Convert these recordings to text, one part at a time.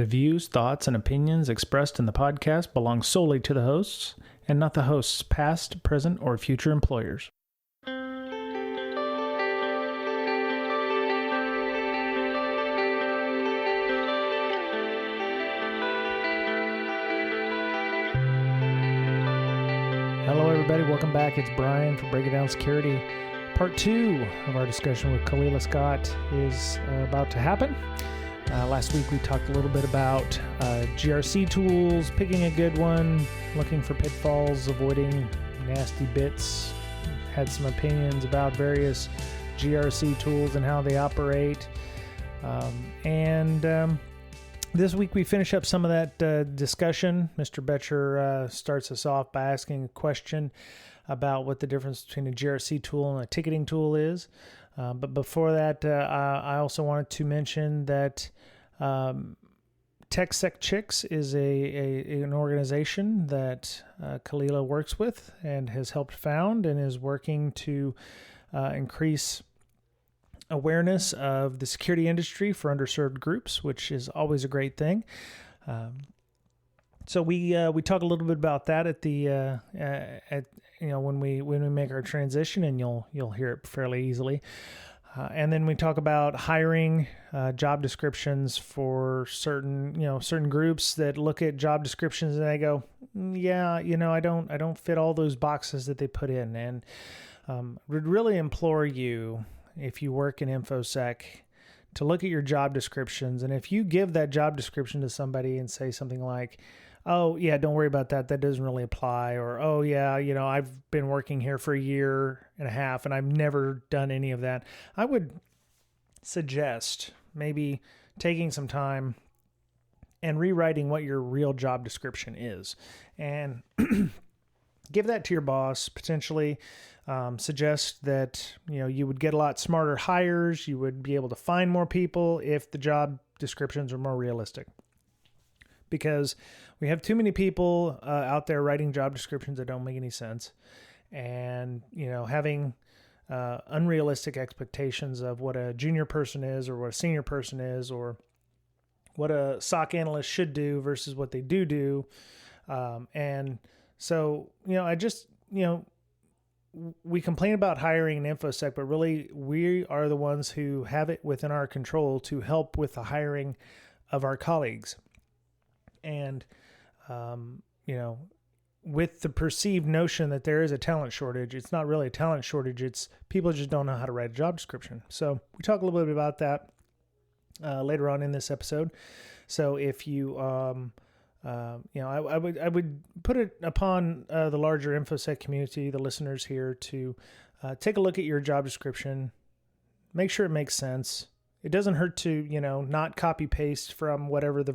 The views, thoughts, and opinions expressed in the podcast belong solely to the hosts and not the host's past, present, or future employers. Hello, everybody. Welcome back. It's Brian for Breaking Down Security. Part 2 of our discussion with Khalila Scott is about to happen. Last week we talked a little bit about GRC tools, picking a good one, looking for pitfalls, avoiding nasty bits. Had some opinions about various GRC tools and how they operate. This week we finish up some of that discussion. Mr. Betcher starts us off by asking a question about what the difference between a GRC tool and a ticketing tool is. But before that, I also wanted to mention that TechSecChix is an organization that Khalila works with and has helped found and is working to increase awareness of the security industry for underserved groups, which is always a great thing. So we talk a little bit about that at the when we make our transition, and you'll hear it fairly easily. And then we talk about hiring, job descriptions for certain groups that look at job descriptions and they go, I don't fit all those boxes that they put in. And would really implore you, if you work in INfosec, to look at your job descriptions. And if you give that job description to somebody and say something like, oh, yeah, don't worry about that. That doesn't really apply. Or, oh, yeah, I've been working here for a year and a half and I've never done any of that. I would suggest maybe taking some time and rewriting what your real job description is. And give that to your boss, potentially. Suggest that, you would get a lot smarter hires. You would be able to find more people if the job descriptions are more realistic. Because we have too many people out there writing job descriptions that don't make any sense, and having unrealistic expectations of what a junior person is, or what a senior person is, or what a SOC analyst should do versus what they do. And so we complain about hiring in INfosec, but really we are the ones who have it within our control to help with the hiring of our colleagues. And, with the perceived notion that there is a talent shortage, it's not really a talent shortage. It's people just don't know how to write a job description. So we talk a little bit about that later on in this episode. So if you, I would put it upon the larger INfosec community, the listeners here, to take a look at your job description, make sure it makes sense. It doesn't hurt to, not copy paste from whatever the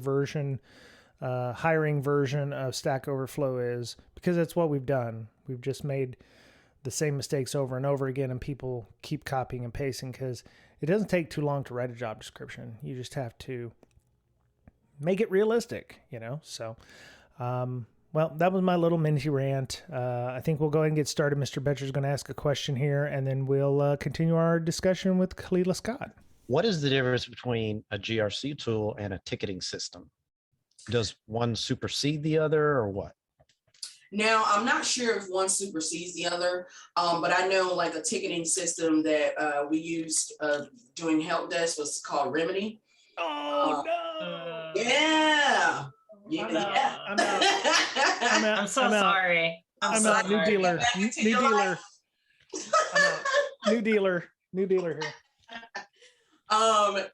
hiring version of Stack Overflow is, because that's what we've done. We've just made the same mistakes over and over again, and people keep copying and pasting because it doesn't take too long to write a job description. You just have to make it realistic, So, that was my little mini rant. I think we'll go ahead and get started. Mr. Betcher's going to ask a question here, and then we'll continue our discussion with Khalila Scott. What is the difference between a GRC tool and a ticketing system? Does one supersede the other, or what? Now, I'm not sure if one supersedes the other, but I know like a ticketing system that we used doing help desk was called Remedy. Oh, no. Yeah. I'm so sorry. I'm out. New dealer. I'm out. New dealer here.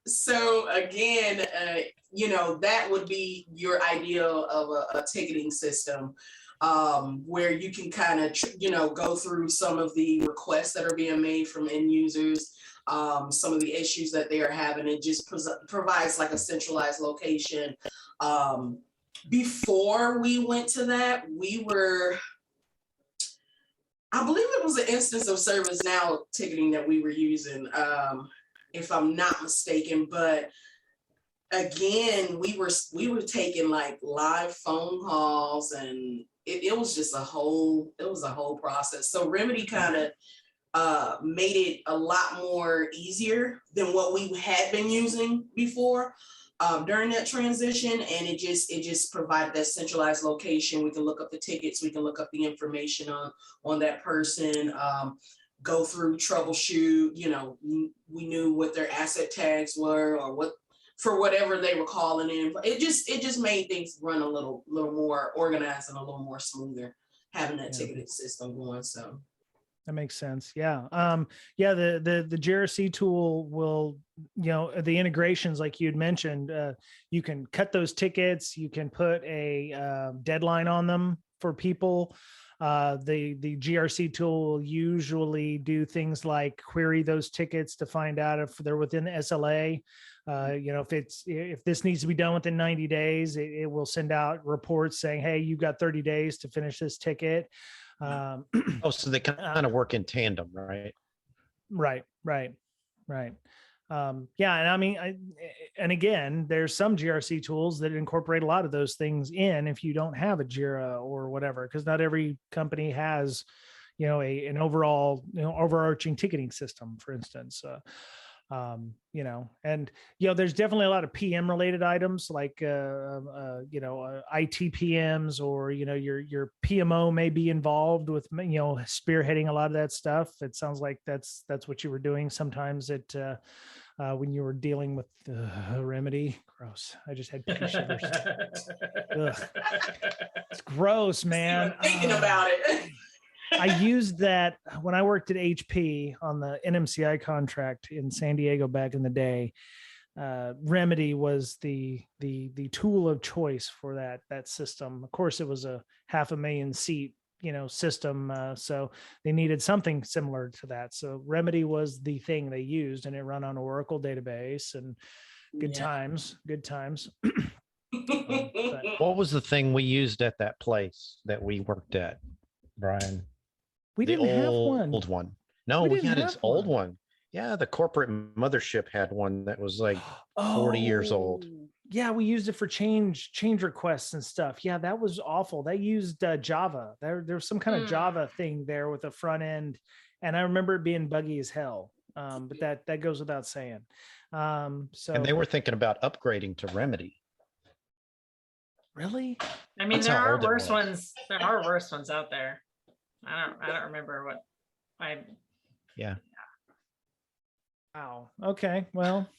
So again, that would be your ideal of a ticketing system, where you can kind of, go through some of the requests that are being made from end users, some of the issues that they are having. It just provides like a centralized location. Before we went to that, I believe it was an instance of ServiceNow ticketing that we were using, if I'm not mistaken. But again, we were taking like live phone calls, and it was just a whole process. So Remedy kind of made it a lot more easier than what we had been using before. during that transition, and it just provided that centralized location. We can look up the tickets, we can look up the information on that person, go through, troubleshoot. We knew what their asset tags were, or what, for whatever they were calling in. It just made things run a little more organized and a little more smoother, having that ticketing system going. So that makes sense. Yeah. The GRC tool will, the integrations, like you'd mentioned, you can cut those tickets. You can put a deadline on them for people. The GRC tool will usually do things like query those tickets to find out if they're within the SLA. If this needs to be done within 90 days, it will send out reports saying, hey, you've got 30 days to finish this ticket. So they kind of work in tandem, right? Right. And again, there's some GRC tools that incorporate a lot of those things in if you don't have a Jira or whatever, because not every company has, an overall, overarching ticketing system, for instance. There's definitely a lot of PM related items like, IT PMs, or, your PMO may be involved with, spearheading a lot of that stuff. It sounds like that's what you were doing sometimes when you were dealing with Remedy. Gross. I just had pee shivers. Ugh. It's gross, man. Thinking about it. I used that when I worked at HP on the NMCI contract in San Diego back in the day. Remedy was the tool of choice for that system. Of course, it was a 500,000 seat system, so they needed something similar to that. So Remedy was the thing they used, and it ran on Oracle database. And good times. What was the thing we used at that place that we worked at, Brian? We didn't have one. Old one. No, we had this old one. Yeah, the corporate mothership had one that was like 40 years old. Yeah, we used it for change requests and stuff. Yeah, that was awful. They used Java. There was some kind of Java thing there with a front end, and I remember it being buggy as hell. But that goes without saying. And they were thinking about upgrading to Remedy. Really? I mean, there are worse ones. There are worse ones out there. I don't remember what Yeah. Wow. Okay. Well.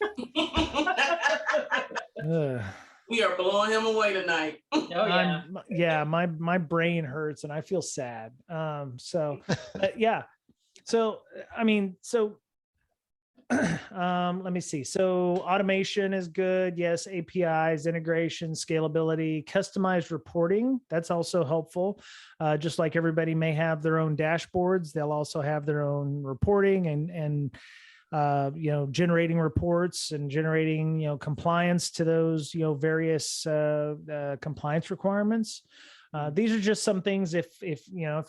We are blowing him away tonight. Oh yeah. My brain hurts and I feel sad. Yeah. So let me see. So automation is good. Yes. APIs, integration, scalability, customized reporting. That's also helpful. Just like everybody may have their own dashboards, they'll also have their own reporting and generating reports and generating, compliance to those, various compliance requirements. These are just some things. If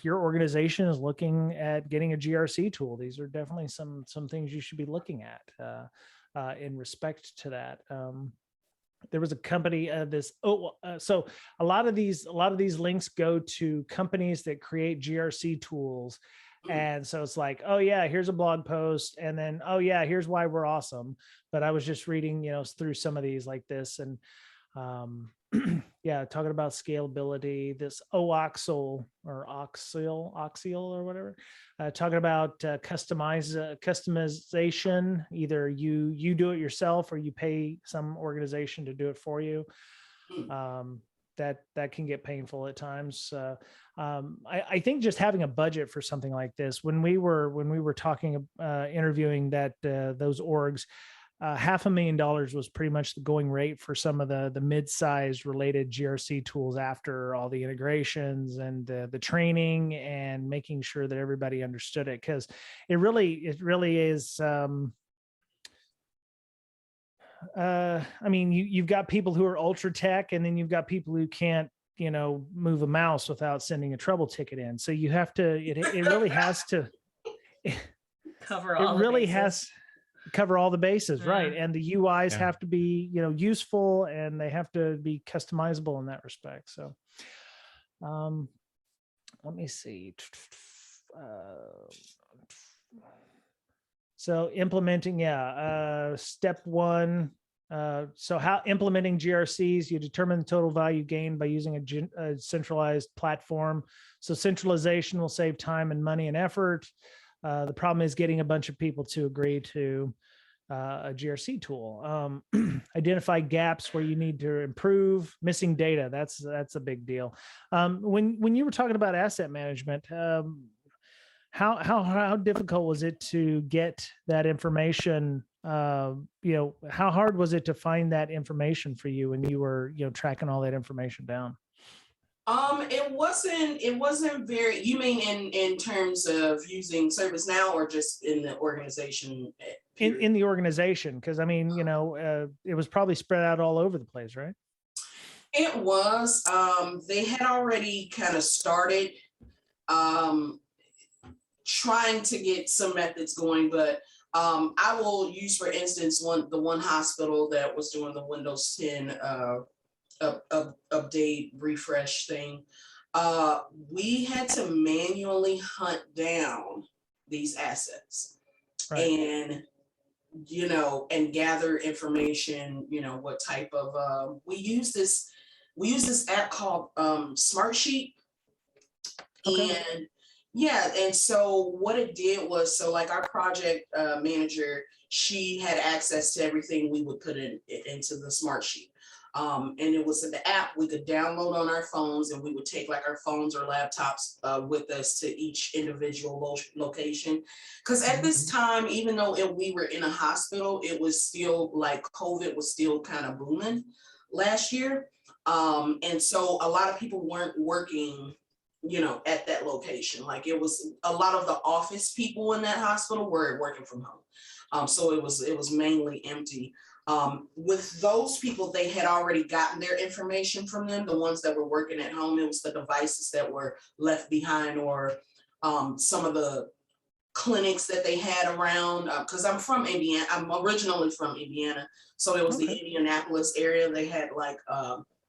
your organization is looking at getting a GRC tool, these are definitely some things you should be looking at in respect to that. There was a company so a lot of these links go to companies that create GRC tools. And so it's like, oh yeah, here's a blog post. And then, oh yeah, here's why we're awesome. But I was just reading, through some of these like this, and yeah, talking about scalability, this OXL or Oxial or whatever, talking about customization. Either you do it yourself or you pay some organization to do it for you. That can get painful at times. I think just having a budget for something like this, when we were talking, interviewing those orgs, $500,000 was pretty much the going rate for some of the mid-sized related GRC tools after all the integrations and the training and making sure that everybody understood it. Because it really is, you've got people who are ultra tech, and then you've got people who can't, move a mouse without sending a trouble ticket in. So you have to, it really has to cover all the bases. Cover all the bases, right? And the UIs have to be, useful, and they have to be customizable in that respect. So, let me see. So implementing, step one, So how implementing GRCs, you determine the total value gained by using a centralized platform. So centralization will save time and money and effort. The problem is getting a bunch of people to agree to a GRC tool. Identify gaps where you need to improve. Missing data, that's a big deal. When you were talking about asset management, how difficult was it to get that information? How hard was it to find that information for you when you were tracking all that information down? It wasn't very, you mean in terms of using ServiceNow or just in the organization? In the organization, because I mean, it was probably spread out all over the place, right? It was. They had already kind of started trying to get some methods going, but I will use, for instance, the one hospital that was doing the Windows 10 update refresh thing. We had to manually hunt down these assets, right, and gather information. What type of we use this app called Smartsheet. Okay. And so what it did was, so like our project manager, she had access to everything we would put into the Smartsheet. And it was in the app we could download on our phones, and we would take like our phones or laptops with us to each individual location. Because at this time, even though we were in a hospital, it was still like COVID was still kind of booming last year. And so a lot of people weren't working at that location. Like it was a lot of the office people in that hospital were working from home. So it was mainly empty. With those people, they had already gotten their information from them. The ones that were working at home, it was the devices that were left behind, or some of the clinics that they had around, because I'm from Indiana. I'm originally from Indiana. So it was the Indianapolis area. They had like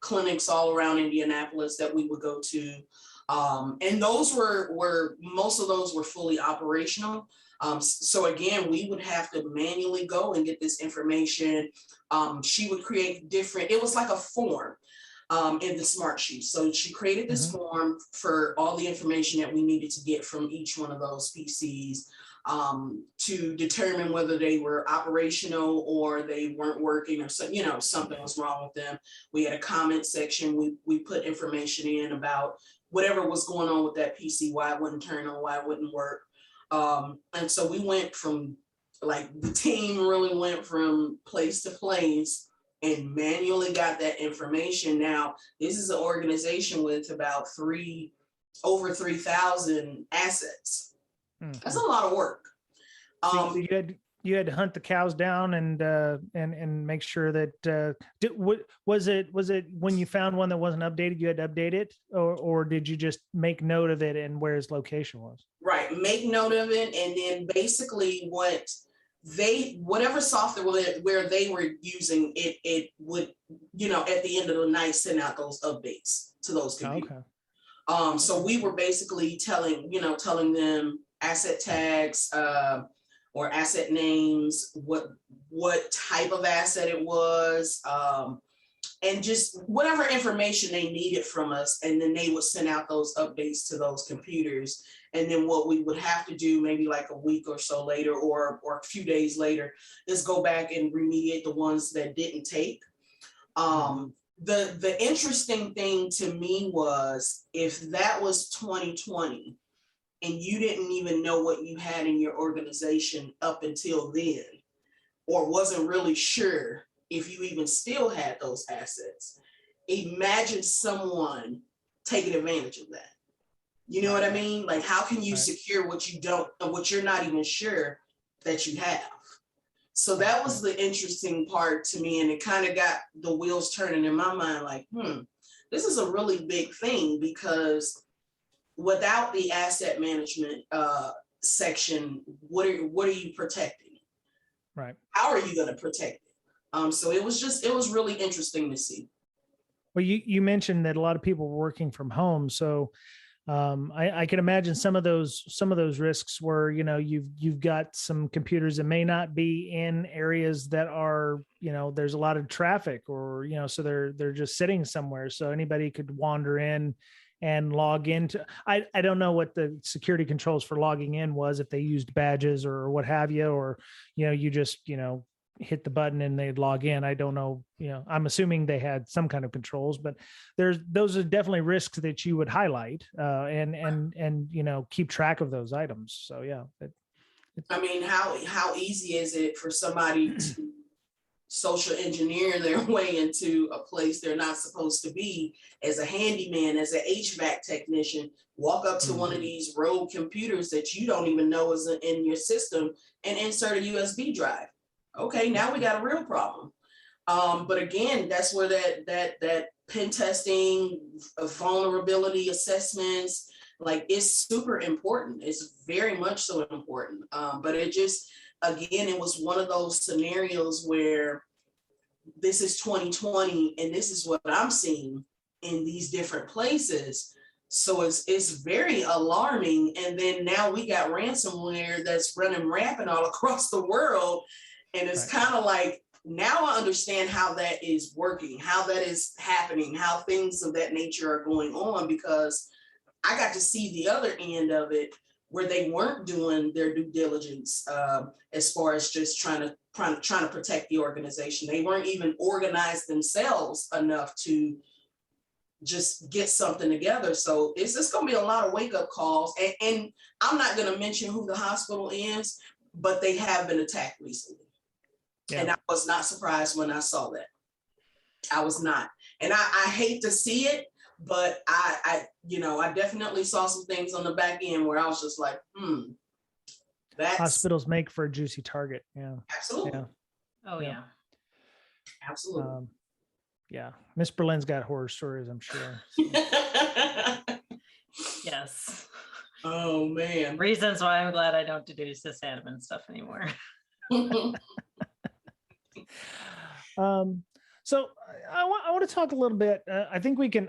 clinics all around Indianapolis that we would go to. And those were most of those were fully operational. So again, we would have to manually go and get this information. She would create it was like a form in the Smartsheet. So she created this form for all the information that we needed to get from each one of those PCs to determine whether they were operational or they weren't working, or something was wrong with them. We had a comment section. We put information in about whatever was going on with that PC, why it wouldn't turn on, why it wouldn't work. And so we went from, like, the team really went from place to place and manually got that information. Now, this is an organization with about over 3,000 assets. That's a lot of work. So you had to hunt the cows down and make sure that was it when you found one that wasn't updated, you had to update it, or did you just make note of it and where its location was? Right, make note of it, and then basically whatever software where they were using it would at the end of the night send out those updates to those computers. Okay. So we were basically telling them asset tags, or asset names, what type of asset it was, and just whatever information they needed from us. And then they would send out those updates to those computers. And then what we would have to do, maybe like a week or so later, or a few days later, is go back and remediate the ones that didn't take. The interesting thing to me was, if that was 2020, and you didn't even know what you had in your organization up until then, or wasn't really sure if you even still had those assets, imagine someone taking advantage of that. You know what I mean? Like, how can you secure what you're not even sure that you have? So that was the interesting part to me, and it kind of got the wheels turning in my mind, like, this is a really big thing, because without the asset management section, what are you protecting? Right. How are you going to protect it? So it was really interesting to see. Well, you mentioned that a lot of people were working from home. So I can imagine some of those risks where, you've got some computers that may not be in areas that are, there's a lot of traffic, or, so they're just sitting somewhere. So anybody could wander in and log into, I don't know what the security controls for logging in was, if they used badges or what have you, or, you just, hit the button and they'd log in. I don't know, I'm assuming they had some kind of controls, but those are definitely risks that you would highlight, and keep track of those items. So yeah. I mean, how easy is it for somebody to social engineer their way into a place they're not supposed to be, as a handyman, as an HVAC technician, walk up to one of these rogue computers that you don't even know is in your system and insert a USB drive? Okay, now we got a real problem. But again, that's where that pen testing, vulnerability assessments, like, it's super important. It's very much so important. But it just, again, it was one of those scenarios where this is 2020 and this is what I'm seeing in these different places. So it's very alarming. And then now we got ransomware that's running rampant all across the world. And it's kind of like, now I understand how that is working, how that is happening, how things of that nature are going on, because I got to see the other end of it, where they weren't doing their due diligence, as far as just trying to protect the organization. They weren't even organized themselves enough to just get something together. So it's just going to be a lot of wake up calls. And I'm not going to mention who the hospital is, but they have been attacked recently. Yeah. And I was not surprised when I saw that. I was not. And I hate to see it, but I definitely saw some things on the back end where I was just like, that's... Hospitals make for a juicy target. Yeah. Absolutely. Yeah. Oh, yeah. Absolutely. Yeah. Miss Berlin's got horror stories, I'm sure. So. Yes. Oh, man. Reasons why I'm glad I don't do sysadmin stuff anymore. So I want to talk a little bit. I think we can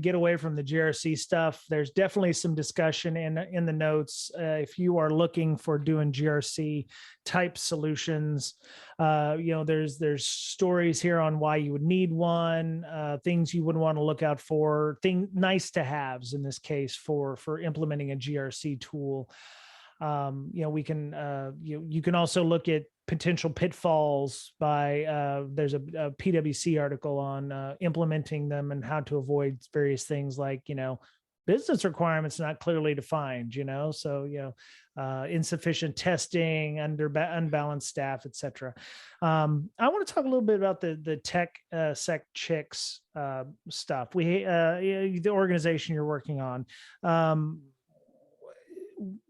get away from the GRC stuff. There's definitely some discussion in the notes. If you are looking for doing GRC type solutions, there's stories here on why you would need one, things you would want to look out for, nice to haves in this case for implementing a GRC tool. We can you can also look at potential pitfalls by there's a PwC article on implementing them and how to avoid various things like business requirements not clearly defined, so insufficient testing, unbalanced staff, etc. I want to talk a little bit about the TechSecChix stuff. The organization you're working on.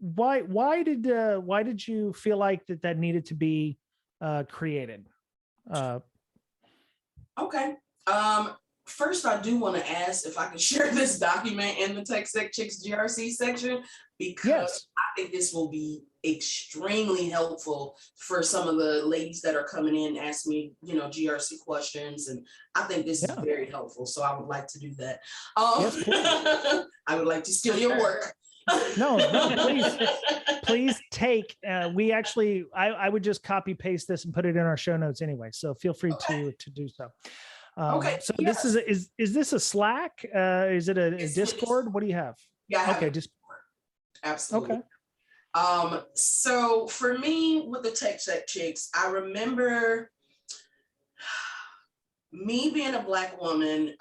Why did you feel like that needed to be created? Okay. First, I do want to ask if I can share this document in the TechSecChix GRC section, because I think this will be extremely helpful for some of the ladies that are coming in, ask me, GRC questions, and I think this is very helpful. So I would like to do that. I would like to steal your work. No, please take. I would just copy paste this and put it in our show notes anyway. So feel free to do so. Okay. So this is this a Slack? Is it a Discord? What do you have? Yeah. Okay, Discord. Absolutely. Okay. So for me with the TechSecChix, I remember me being a Black woman.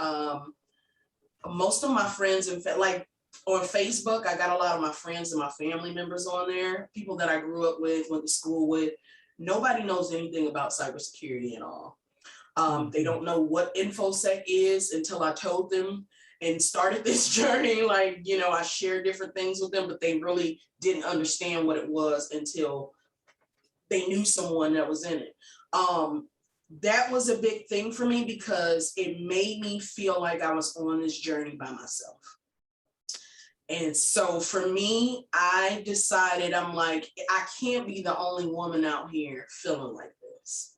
Most of my friends, in fact, like on Facebook, I got a lot of my friends and my family members on there, people that I grew up with, went to school with. Nobody knows anything about cybersecurity at all. They don't know what INfosec is until I told them and started this journey. Like, I shared different things with them, but they really didn't understand what it was until they knew someone that was in it. That was a big thing for me because it made me feel like I was on this journey by myself. And so for me, I decided, I'm like, I can't be the only woman out here feeling like this.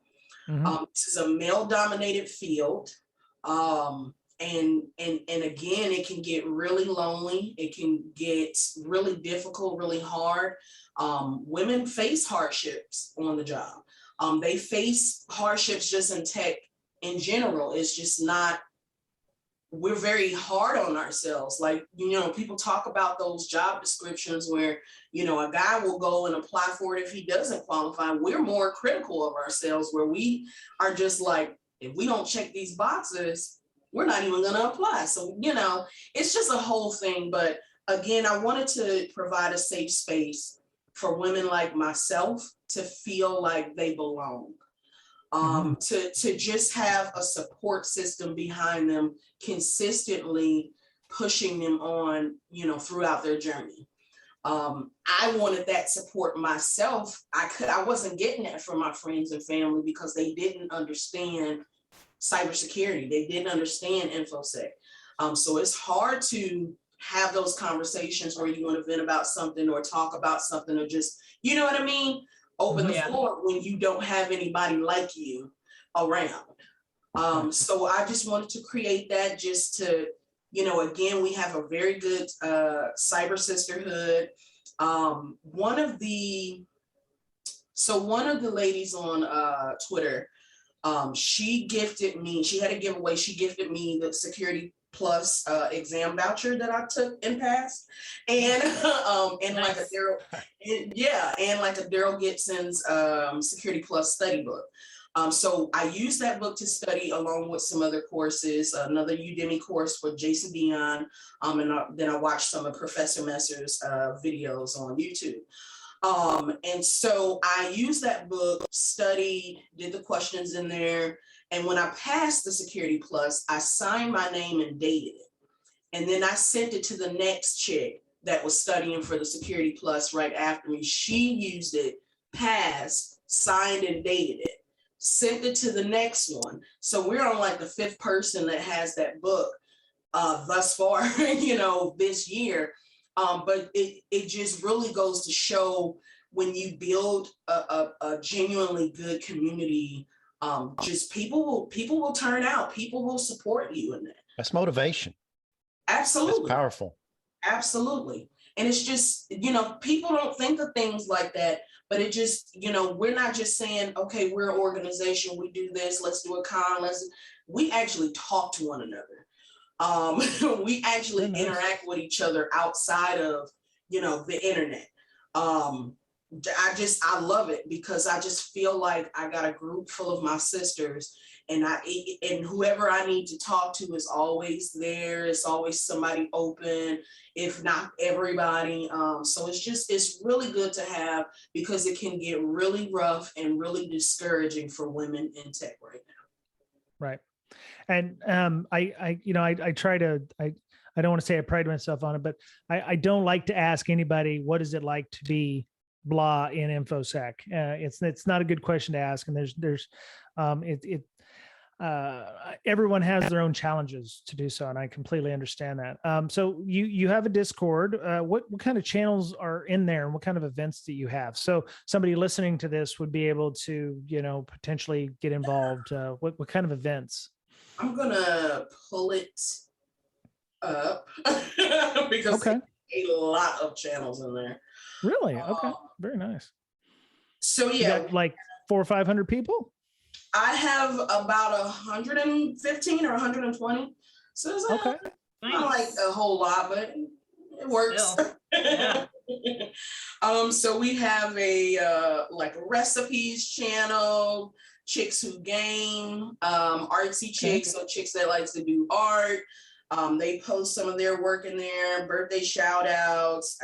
This is a male-dominated field. And and again, it can get really lonely. It can get really difficult, really hard. Women face hardships on the job. They face hardships just in tech in general. It's just not, we're very hard on ourselves. Like, people talk about those job descriptions where, a guy will go and apply for it if he doesn't qualify. We're more critical of ourselves, where we are just like, if we don't check these boxes, we're not even going to apply. So, it's just a whole thing. But again, I wanted to provide a safe space for women like myself to feel like they belong. To just have a support system behind them, consistently pushing them on, throughout their journey. I wanted that support myself. I wasn't getting that from my friends and family because they didn't understand cybersecurity. They didn't understand INfosec. So it's hard to have those conversations where you want to vent about something or talk about something or just, you know what I mean? Open the floor when you don't have anybody like you around. So I just wanted to create that just to, again, we have a very good cyber sisterhood. One of the ladies on Twitter, she had a giveaway. She gifted me the Security Plus exam voucher that I took and passed, and like a Daryl Gibson's Security Plus study book. So I used that book to study along with some other courses, another Udemy course for Jason Dion, and then I watched some of Professor Messer's videos on YouTube. And so I used that book, studied, did the questions in there. And when I passed the Security Plus, I signed my name and dated it. And then I sent it to the next chick that was studying for the Security Plus right after me. She used it, passed, signed and dated it, sent it to the next one. So we're on like the 5th person that has that book thus far, this year. But it just really goes to show when you build a genuinely good community, just people will turn out, people will support you in that. That's motivation. Absolutely. That's powerful. Absolutely. And it's just, people don't think of things like that, but it just, we're not just saying, okay, we're an organization, we do this, let's do a con, we actually talk to one another. We actually interact with each other outside of, the internet. I love it because I just feel like I got a group full of my sisters, and whoever I need to talk to is always there. It's always somebody open, if not everybody. So it's really good to have, because it can get really rough and really discouraging for women in tech right now. Right. And I try to, I don't want to say I pride myself on it, but I don't like to ask anybody, what is it like to be blah in INfosec? It's not a good question to ask. And everyone has their own challenges to do so. And I completely understand that. So you have a Discord. What kind of channels are in there, and what kind of events do you have? So somebody listening to this would be able to, potentially get involved. What kind of events? I'm gonna pull it up because there's a lot of channels in there. Really? Okay. Very nice. So you got like 400 or 500 people? I have about 115 or 120. So it's not like a whole lot, but it works. Yeah. So we have a like a recipes channel, chicks who game, artsy chicks, so chicks that likes to do art. They post some of their work in there, birthday shout outs.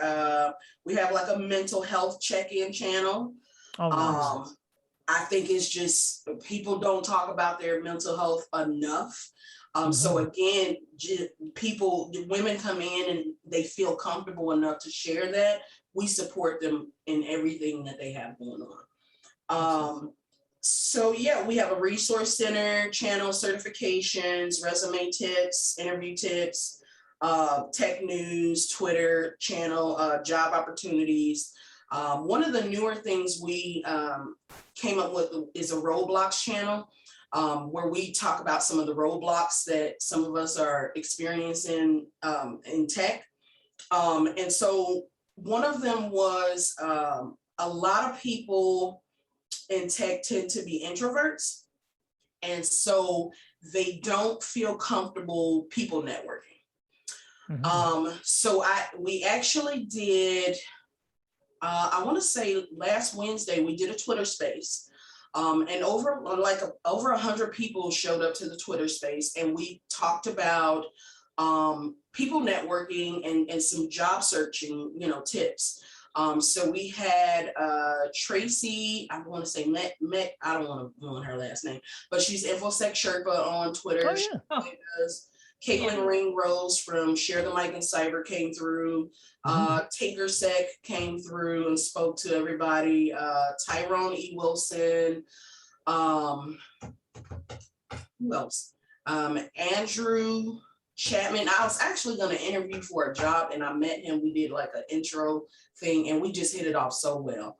We have like a mental health check-in channel. Oh, nice. I think it's just, people don't talk about their mental health enough. So again, women come in and they feel comfortable enough to share that. We support them in everything that they have going on. So yeah, we have a resource center, channel certifications, resume tips, interview tips, tech news, Twitter channel, job opportunities. One of the newer things we came up with is a Roblox channel. where we talk about some of the roadblocks that some of us are experiencing in tech. And so one of them was a lot of people in tech tend to be introverts. And so they don't feel comfortable people networking. So we actually did, I want to say last Wednesday, we did a Twitter space. And over 100 people showed up to the Twitter space, and we talked about people networking and some job searching, tips. So we had Tracy, I want to say Met, I don't want to ruin her last name, but she's INfosec Sherpa on Twitter. Oh, yeah. Caitlin Ringrose from Share the Mic and Cyber came through. TechSecChix came through and spoke to everybody. Tyrone E. Wilson. Who else? Andrew Chapman. I was actually going to interview for a job, and I met him. We did like an intro thing, and we just hit it off so well.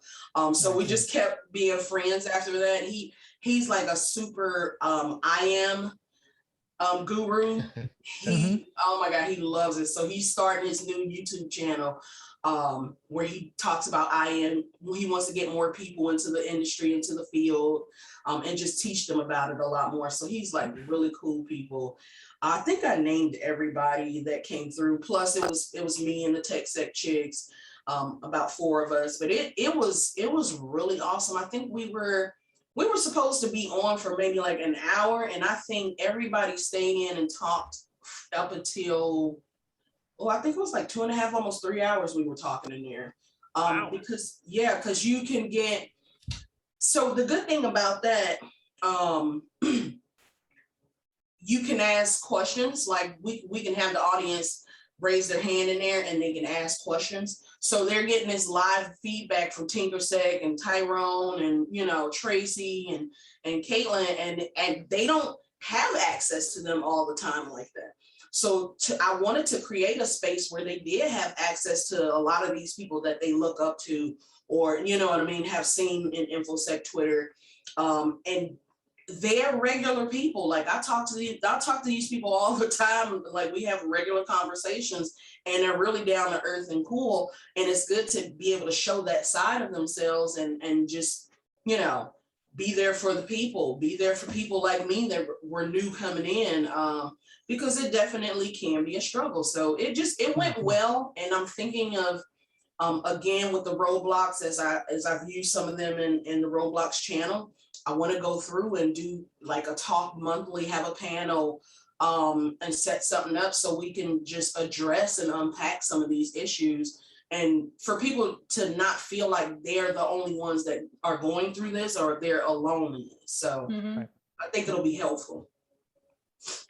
So we just kept being friends after that. He's like a super IM guru. Oh my God, he loves it. So he's starting his new YouTube channel where he talks about IM. He wants to get more people into the industry, into the field, and just teach them about it a lot more. So he's like really cool people. I think I named everybody that came through. Plus it was me and the TechSecChix, about 4 of us. But it was really awesome. I think we were supposed to be on for maybe like an hour, and I think everybody stayed in and talked up until, I think it was like 2.5, almost 3 hours we were talking in there. Wow. Because you can get, so the good thing about that, you can ask questions, like we can have the audience raise their hand in there and they can ask questions. So they're getting this live feedback from TechSecChix and Tyrone and, Tracy and Caitlin, and they don't have access to them all the time like that. So I wanted to create a space where they did have access to a lot of these people that they look up to, or, have seen in InfoSec Twitter. And they're regular people. Like I talk to these people all the time. Like we have regular conversations, and they're really down to earth and cool. And it's good to be able to show that side of themselves and just, be there for the people, be there for people like me that were new coming in, because it definitely can be a struggle. So it went well. And I'm thinking of, again, with the roadblocks, as I've used some of them in the roadblocks channel, I want to go through and do like a talk monthly, have a panel, and set something up so we can just address and unpack some of these issues, and for people to not feel like they're the only ones that are going through this or they're alone in this. So I think it'll be helpful.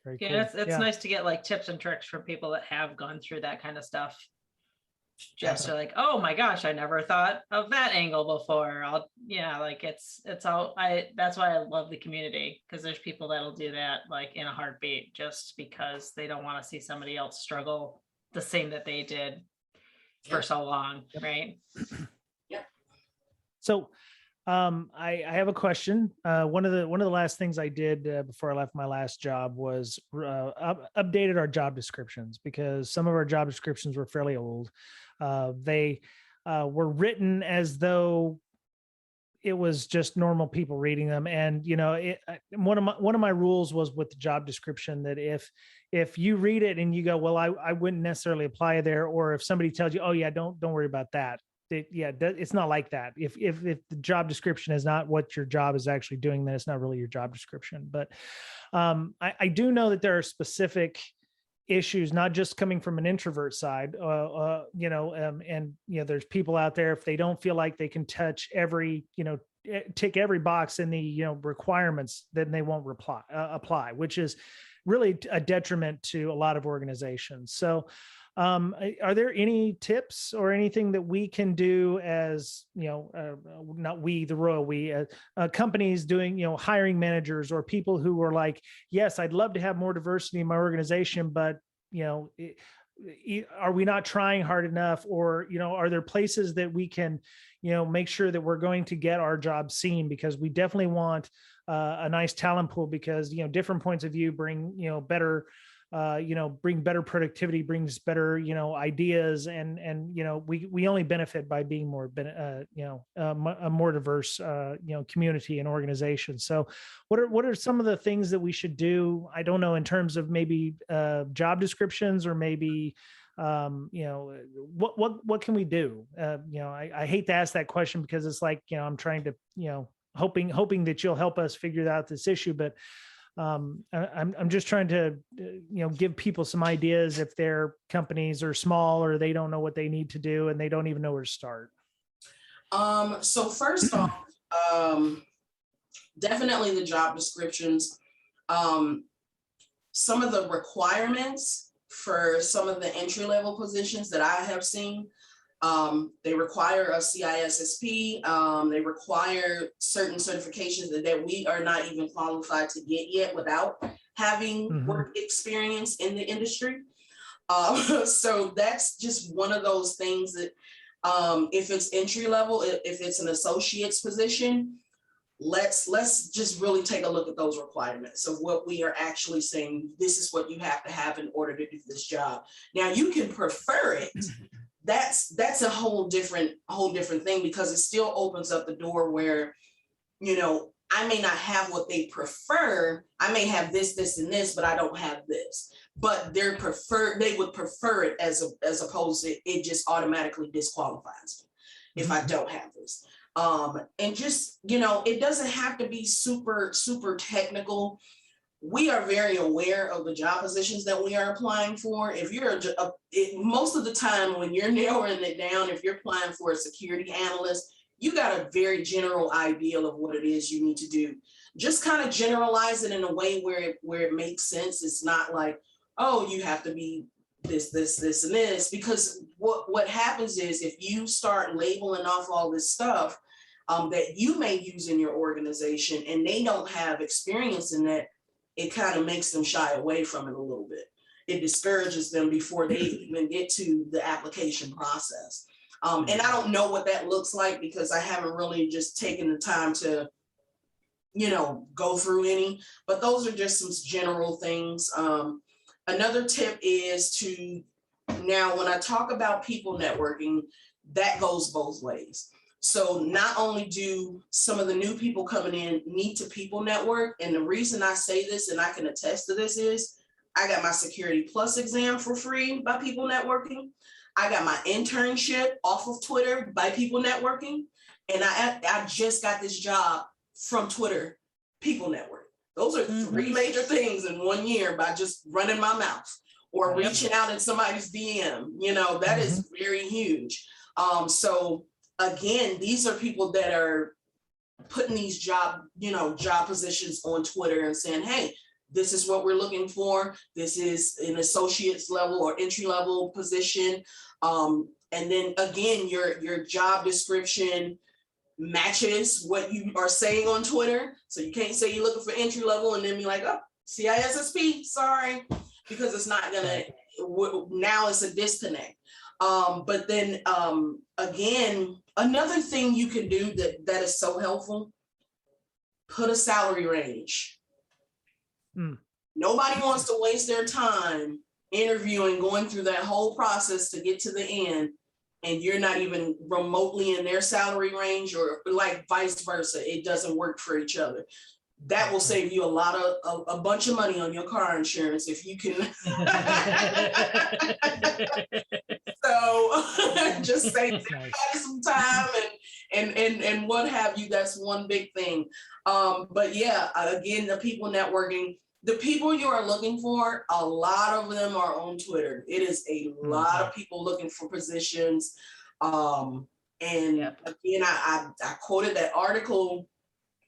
Very Yeah, cool. it's nice to get like tips and tricks from people that have gone through that kind of stuff. Just to like, oh my gosh, I never thought of that angle before. That's why I love the community, because there's people that'll do that like in a heartbeat, just because they don't want to see somebody else struggle the same that they did for so long, right? So I have a question. One of the last things I did before I left my last job was updated our job descriptions, because some of our job descriptions were fairly old. They were written as though it was just normal people reading them. And, one of my rules was with the job description that if you read it and you go, well, I wouldn't necessarily apply there. Or if somebody tells you, oh yeah, don't worry about that. It's not like that. If the job description is not what your job is actually doing, then it's not really your job description. But I do know that there are specific issues, not just coming from an introvert side, there's people out there, if they don't feel like they can touch every, tick every box in the, requirements, then they won't apply, which is really a detriment to a lot of organizations. So are there any tips or anything that we can do as, not we, the royal we, companies doing, hiring managers or people who are like, yes, I'd love to have more diversity in my organization, but, are we not trying hard enough? Or, are there places that we can, make sure that we're going to get our job seen? Because we definitely want a nice talent pool, because, different points of view bring, better, bring better productivity, brings better, ideas, and we only benefit by being more, a more diverse, community and organization. So, what are some of the things that we should do? I don't know, in terms of maybe job descriptions, or maybe what can we do? I hate to ask that question, because it's like, I'm trying to, hoping that you'll help us figure out this issue, but I'm just trying to, give people some ideas if their companies are small, or they don't know what they need to do, and they don't even know where to start. So first off, definitely the job descriptions. Some of the requirements for some of the entry-level positions that I have seen, they require a CISSP. They require certain certifications that we are not even qualified to get yet without having work experience in the industry. So that's just one of those things that, if it's entry level, if it's an associate's position, let's just really take a look at those requirements of what we are actually saying. This is what you have to have in order to do this job. Now, you can prefer it. That's a whole different thing, because it still opens up the door where, I may not have what they prefer. I may have this, and this, but I don't have this. But they would prefer it as opposed to it just automatically disqualifies me if I don't have this. And just, it doesn't have to be super, super technical. We are very aware of the job positions that we are applying for. If you're most of the time when you're narrowing it down, if you're applying for a security analyst, you got a very general idea of what it is you need to do. Just kind of generalize it in a way where it makes sense. It's not like, oh, you have to be this, and this, because what happens is, if you start labeling off all this stuff that you may use in your organization, and they don't have experience in that, it kind of makes them shy away from it a little bit. It discourages them before they even get to the application process. And I don't know what that looks like, because I haven't really just taken the time to, go through any, but those are just some general things. Another tip is to, now when I talk about people networking, that goes both ways. So not only do some of the new people coming in need to people network, and the reason I say this, and I can attest to this, is I got my Security Plus exam for free by people networking. I got my internship off of Twitter by people networking. And I just got this job from Twitter, people network. Those are three major things in 1 year by just running my mouth or reaching out in somebody's DM. That is very huge. So again, these are people that are putting these job positions on Twitter and saying, hey, this is what we're looking for. This is an associate's level or entry level position. And then again, your job description matches what you are saying on Twitter. So you can't say you're looking for entry level and then be like, oh, CISSP, sorry, because it's not gonna, now it's a disconnect. But then again, another thing you can do that is so helpful, put a salary range. Nobody wants to waste their time interviewing, going through that whole process to get to the end, and you're not even remotely in their salary range, or like vice versa. It doesn't work for each other. That will save you a bunch of money on your car insurance if you can. So just save some time and what have you. That's one big thing. But yeah, again, the people networking, the people you are looking for, a lot of them are on Twitter. It is a lot of people looking for positions. And again, I quoted that article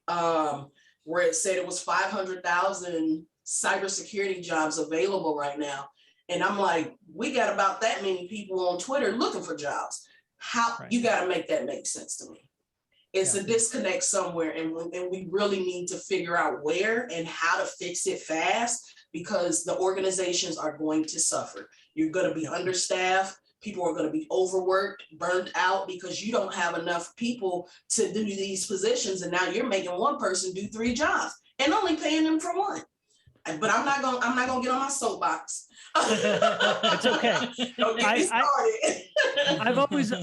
where it said it was 500,000 cybersecurity jobs available right now. And I'm like, we got about that many people on Twitter looking for jobs. You got to make that make sense to me. It's a disconnect somewhere, and we really need to figure out where and how to fix it fast, because the organizations are going to suffer. You're going to be understaffed. People are going to be overworked, burnt out, because you don't have enough people to do these positions. And now you're making one person do 3 jobs and only paying them for one. But I'm not gonna get on my soapbox. It's okay. Don't get me started.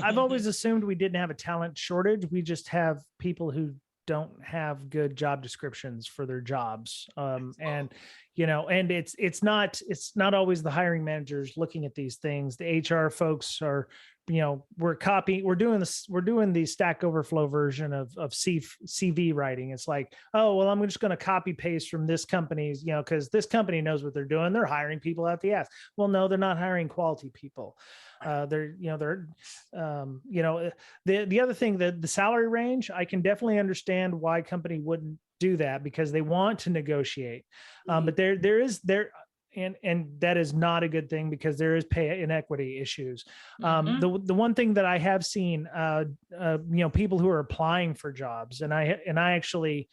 I've always assumed we didn't have a talent shortage. We just have people who don't have good job descriptions for their jobs. And and it's not always the hiring managers looking at these things. The HR folks are, we're doing the Stack Overflow version of CV writing. It's like, oh, well, I'm just going to copy paste from this company's, because this company knows what they're doing. They're hiring people out the ass. Well, no, they're not hiring quality people. The other thing, the salary range, I can definitely understand why a company wouldn't do that, because they want to negotiate. But and that is not a good thing, because there is pay inequity issues. The one thing that I have seen, people who are applying for jobs, and I actually,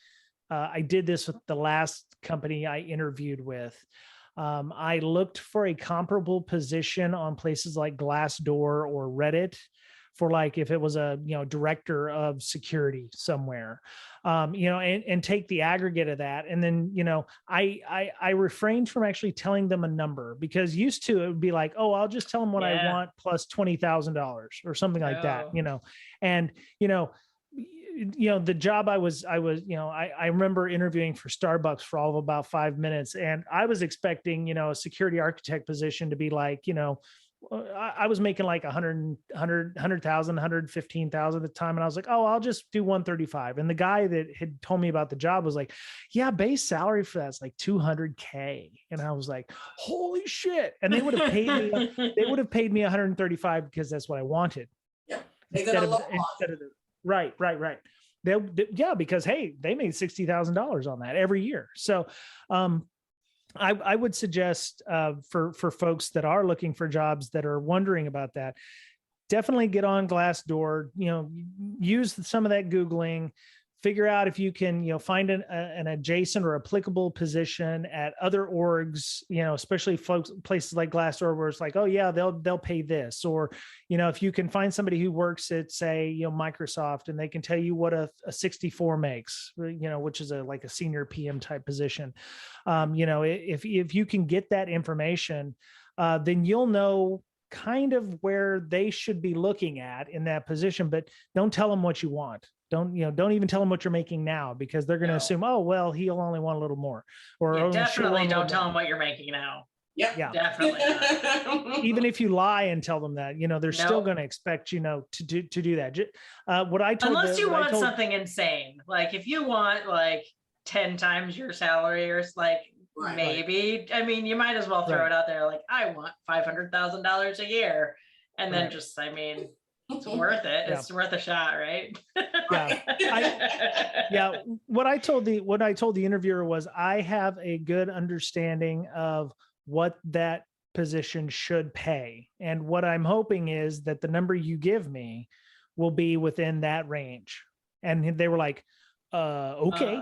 I did this with the last company I interviewed with. I looked for a comparable position on places like Glassdoor or Reddit for, like, if it was a, director of security somewhere, and take the aggregate of that. And then, I refrained from actually telling them a number, because used to it would be like, oh, I'll just tell them what I want plus $20,000 or something like that, and, the job I remember interviewing for Starbucks for all of about 5 minutes, and I was expecting, a security architect position to be like, I was making like 100,000, 115,000 at the time. And I was like, oh, I'll just do 135. And the guy that had told me about the job was like, yeah, base salary for that's like 200K. And I was like, holy shit. And they would have paid me 135 because that's what I wanted. Yeah. Instead of the, right. Because, hey, they made $60,000 on that every year. So, I would suggest for folks that are looking for jobs, that are wondering about that, definitely get on Glassdoor, use some of that Googling, figure out if you can, find an adjacent or applicable position at other orgs, especially places like Glassdoor, where it's like, oh yeah, they'll pay this. Or, if you can find somebody who works at, say, Microsoft, and they can tell you what a 64 makes, which is like a senior PM type position. If you can get that information, then you'll know kind of where they should be looking at in that position. But don't tell them what you want. Don't even tell them what you're making now, because they're going to assume, oh, well, he'll only want a little more. Or definitely don't tell them what you're making now. Yep. Yeah, definitely not. Even if you lie and tell them that, they're still going to expect to do that. Unless you want something insane, like if you want like 10 times your salary, or like maybe, I mean, you might as well throw it out there. Like, I want $500,000 a year, and then just, I mean, it's worth it. It's worth a shot, right? What I told the interviewer was, I have a good understanding of what that position should pay, and what I'm hoping is that the number you give me will be within that range. And they were like, okay.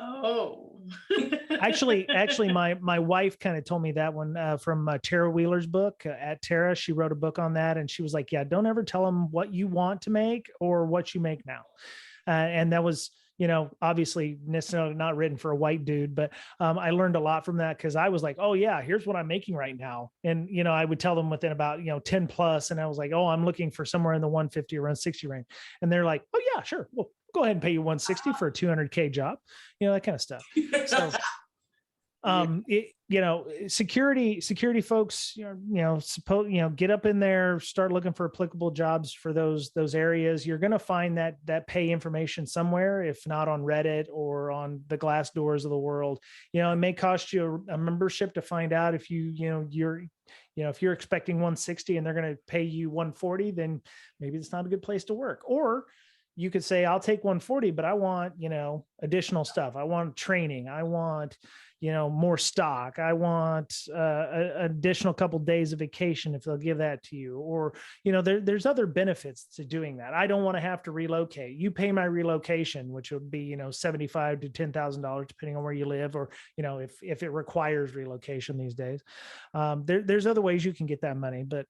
Actually, my wife kind of told me that one from Tara Wheeler's book. At Tara, she wrote a book on that, and she was like, yeah, don't ever tell them what you want to make or what you make now. And that was, obviously necessarily not written for a white dude, but I learned a lot from that, because I was like, oh yeah, here's what I'm making right now. And, I would tell them within about, 10 plus, and I was like, oh, I'm looking for somewhere in the 150 or 160 range. And they're like, oh yeah, sure. Well, go ahead and pay you 160 for a 200K job, that kind of stuff. So, security folks, get up in there, start looking for applicable jobs for those areas. You're going to find that pay information somewhere, if not on Reddit or on the Glassdoors of the world. It may cost you a membership to find out if if you're expecting 160 and they're going to pay you 140, then maybe it's not a good place to work. Or you could say, I'll take 140, but I want, additional stuff. I want training. I want, more stock. I want additional couple days of vacation if they'll give that to you. Or, there's other benefits to doing that. I don't want to have to relocate. You pay my relocation, which would be, $75,000 to $10,000, depending on where you live, or, if it requires relocation these days. There's other ways you can get that money, but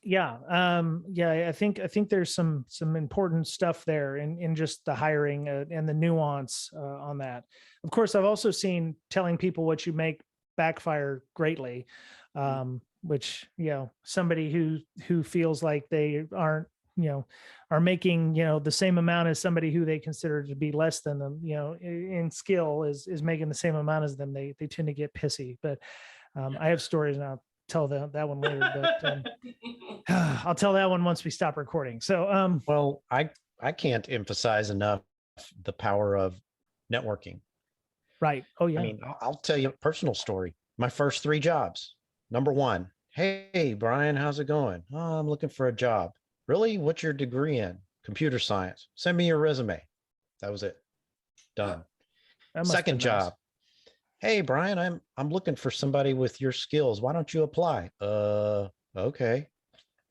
Yeah. I think there's some important stuff there in just the hiring and the nuance on that. Of course, I've also seen telling people what you make backfire greatly, which, somebody who feels like they aren't, are making, the same amount as somebody who they consider to be less than them, in skill is making the same amount as them. They tend to get pissy, but I have stories, and I'll tell that one later, but I'll tell that one once we stop recording. So, Well, I can't emphasize enough the power of networking. right. Oh I yeah. mean, I'll tell you a personal story. My first 3 jobs. Number 1, hey, Brian, how's it going? Oh, I'm looking for a job. Really? What's your degree in? Computer science. Send me your resume. That was it. Done. That must Second be nice. job. Hey, Brian, I'm looking for somebody with your skills. Why don't you apply? Okay.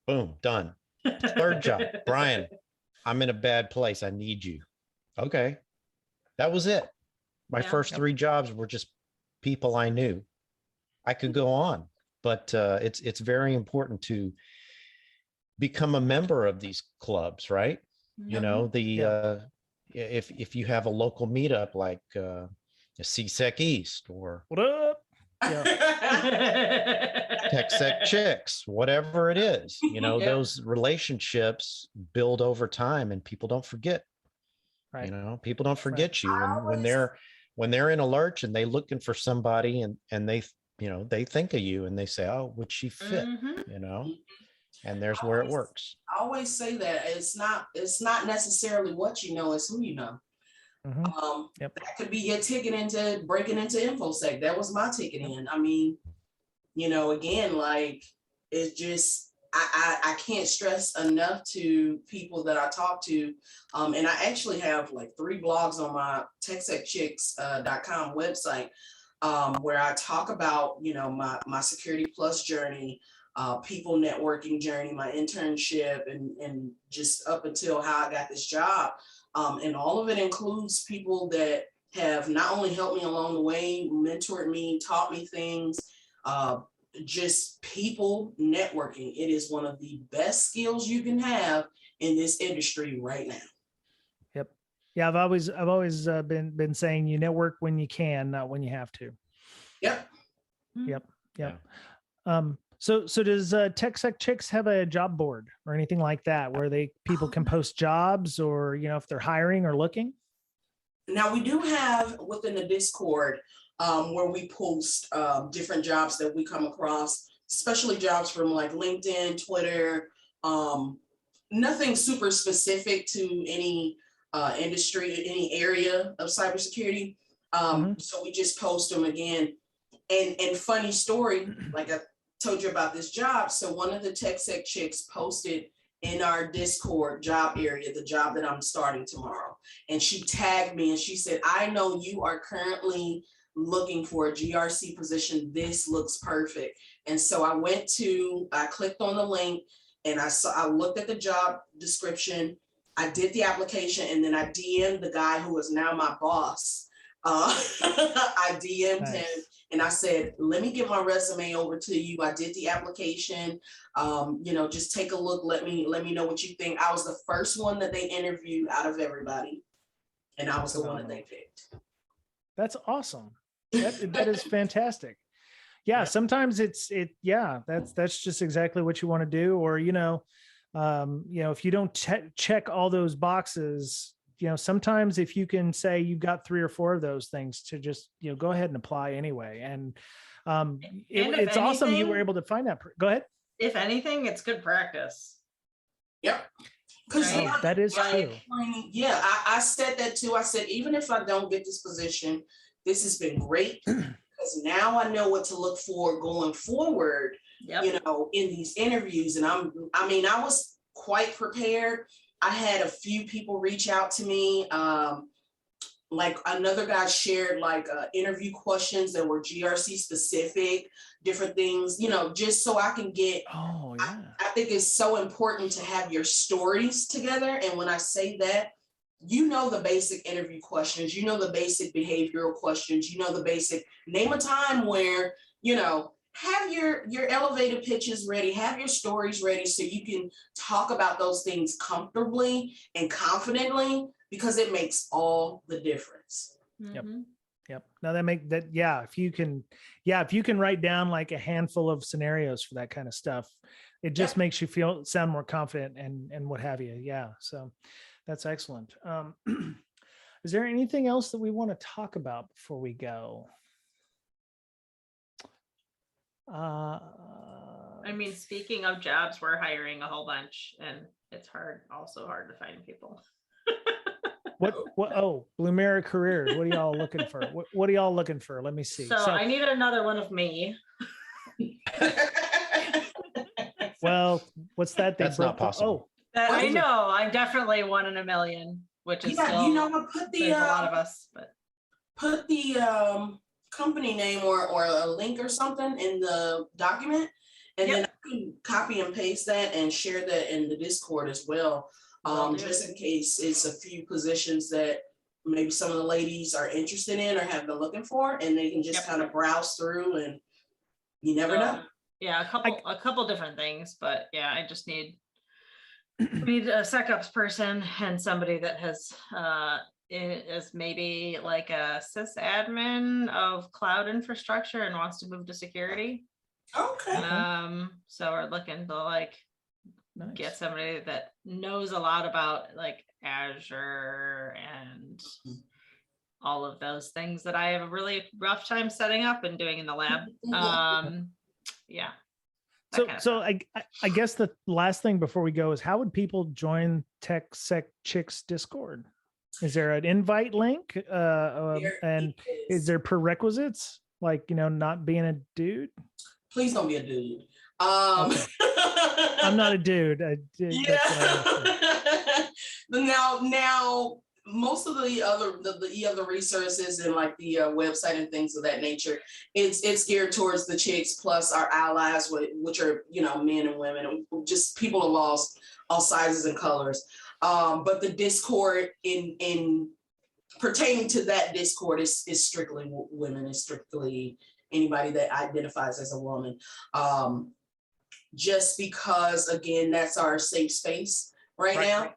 Boom, done. Third job. Brian, I'm in a bad place. I need you. Okay. That was it. My Yeah. first 3 jobs were just people I knew. I could go on, but it's very important to become a member of these clubs, right? You know, the if you have a local meetup like CSEC East or What up? TechSecChix, whatever it is, Yeah. those relationships build over time, and people don't forget. Right. People don't forget you, and when they're in a lurch and they looking for somebody, and they they think of you and they say, oh, would she fit? And there's where it works. I always say that it's not necessarily what you know, it's who you know. That could be your ticket into breaking into Infosec. That was my ticket in. I mean, again, like, it's just, I can't stress enough to people that I talk to. And I actually have like 3 blogs on my TechSecChix.com website, where I talk about, my Security Plus journey, people networking journey, my internship, and just up until how I got this job. And all of it includes people that have not only helped me along the way, mentored me, taught me things, just people networking. It is one of the best skills you can have in this industry right now. Yep. Yeah, I've always been saying you network when you can, not when you have to. Yep. Yep. So does TechSecChix have a job board or anything like that where people can post jobs, or if they're hiring or looking? Now we do have within the Discord where we post different jobs that we come across, especially jobs from like LinkedIn, Twitter, nothing super specific to any industry, any area of cybersecurity. So we just post them again. And funny story, like I told you about this job. So one of the TechSecChix posted in our Discord job area, the job that I'm starting tomorrow. And she tagged me and she said, I know you are currently looking for a GRC position. This looks perfect. And so I clicked on the link, and I looked at the job description. I did the application, and then I DM'd the guy who is now my boss. I DM'd him and I said, let me get my resume over to you. I did the application. Just take a look. Let me know what you think. I was the first one that they interviewed out of everybody, and I was the one that they picked. That's awesome. That is fantastic. Yeah, sometimes that's just exactly what you want to do. Or, if you don't check all those boxes, sometimes if you can say you've got 3 or 4 of those things, to just, go ahead and apply anyway. And it's awesome you were able to find that. Go ahead. If anything, it's good practice. Yep. Because that is true. Yeah, I said that too. I said, even if I don't get this position, this has been great, because now I know what to look for going forward, in these interviews. And I was quite prepared. I had a few people reach out to me. Like another guy shared interview questions that were GRC specific, different things, just so I can get, I think it's so important to have your stories together. And when I say that, the basic interview questions, the basic behavioral questions, the basic name a time where, have your elevator pitches ready, have your stories ready so you can talk about those things comfortably and confidently, because it makes all the difference. Yep. Mhm. Yep. Now that make that, yeah, if you can write down like a handful of scenarios for that kind of stuff, it just makes you sound more confident and what have you. Yeah. So that's excellent. Is there anything else that we want to talk about before we go? I mean, speaking of jobs, we're hiring a whole bunch, and it's also hard to find people. What? Oh, Blumira careers. What are y'all looking for? What are y'all looking for? Let me see. So I need another one of me. Well, what's that? That's not possible. I know. I'm definitely 1 in a million, which is still, you know what? Put there's a lot of us, but put the company name or a link or something in the document, and then I can copy and paste that and share that in the Discord as well. Just in case it's a few positions that maybe some of the ladies are interested in or have been looking for, and they can just kind of browse through, and you never know. Yeah, a couple different things, but yeah, I just need a SecOps person and somebody that is maybe like a sysadmin of cloud infrastructure and wants to move to security. Okay. So we're looking to like get somebody that knows a lot about like Azure and all of those things that I have a really rough time setting up and doing in the lab. Yeah. So I guess the last thing before we go is, how would people join TechSecChix Discord? Is there an invite link? And is there prerequisites, like, not being a dude? Please don't be a dude. Okay. I'm not a dude. Now, most of the other resources and like the website and things of that nature, it's geared towards the chicks plus our allies, which are men and women and just people of all sizes and colors. But the Discord in pertaining to that Discord is strictly women, is strictly anybody that identifies as a woman. Just because, again, that's our safe space right now.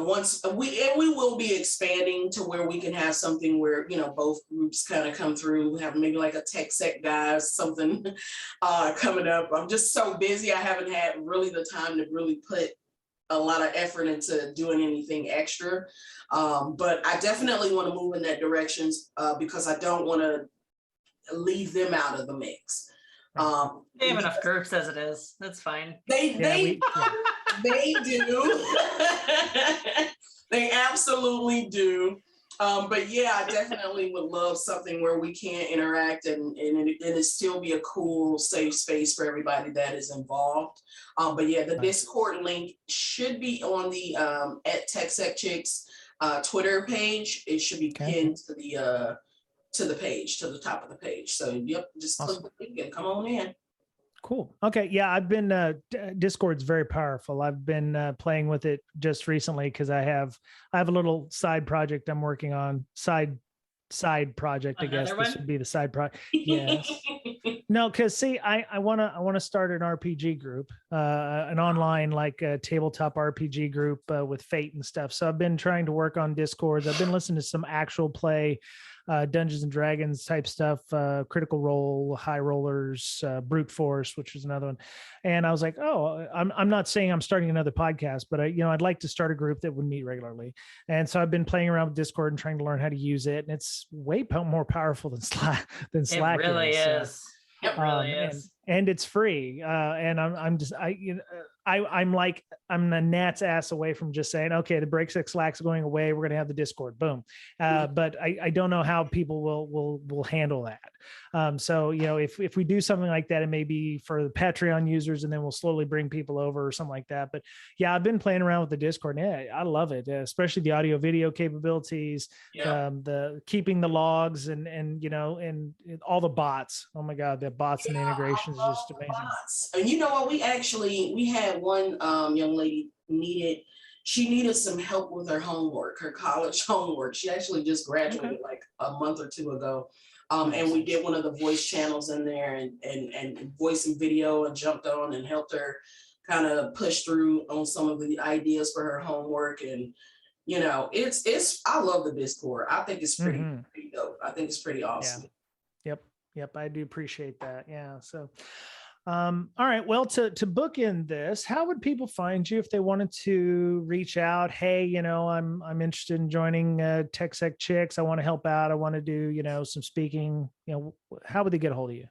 Once we will be expanding to where we can have something where both groups kind of come through, have maybe like a TechSec guy or something coming up. I'm just so busy, I haven't had really the time to really put a lot of effort into doing anything extra, but I definitely want to move in that direction because I don't want to leave them out of the mix. They have enough groups as it is. That's fine. They do. They absolutely do. But yeah, I definitely would love something where we can interact and it still be a cool, safe space for everybody that is involved. But yeah, the Discord link should be on the at TechSecChix Twitter page. It should be pinned to the page, to the top of the page. So just click the link and come on in. Cool. Okay. Yeah, I've been Discord's very powerful. I've been playing with it just recently because I have a little side project I'm working on. Side project. I guess this would be the side project. Yes. No, because see, I want to start an RPG group, an online like a tabletop RPG group with Fate and stuff. So I've been trying to work on Discords. I've been listening to some actual play. Dungeons and Dragons type stuff, Critical Role, High Rollers, Brute Force, which is another one. And I was like, oh, I'm not saying I'm starting another podcast, but I'd like to start a group that would meet regularly. And so I've been playing around with Discord and trying to learn how to use it. And it's way more powerful than Slack. It really is. It really is. And it's free. And I'm a gnat's ass away from just saying, okay, the break six Slack's going away. We're going to have the Discord, boom. But I don't know how people will handle that. So, if we do something like that, it may be for the Patreon users and then we'll slowly bring people over or something like that. But yeah, I've been playing around with the Discord. Yeah, I love it, especially the audio video capabilities, the keeping the logs and all the bots. Oh my God, the bots and the integration is just amazing. Bots. And you know what? We had one young lady needed some help with her homework, her college homework. She actually just graduated like a month or two ago. And we did one of the voice channels in there and voice and video, and jumped on and helped her kind of push through on some of the ideas for her homework. And, you know, I love the Discord. I think it's pretty dope. I think it's pretty awesome. Yeah. Yep. I do appreciate that. Yeah. So, all right. Well, to bookend this, how would people find you if they wanted to reach out? Hey, you know, I'm interested in joining TechSecChix. I want to help out. I want to do, you know, some speaking. You know, how would they get a hold of you?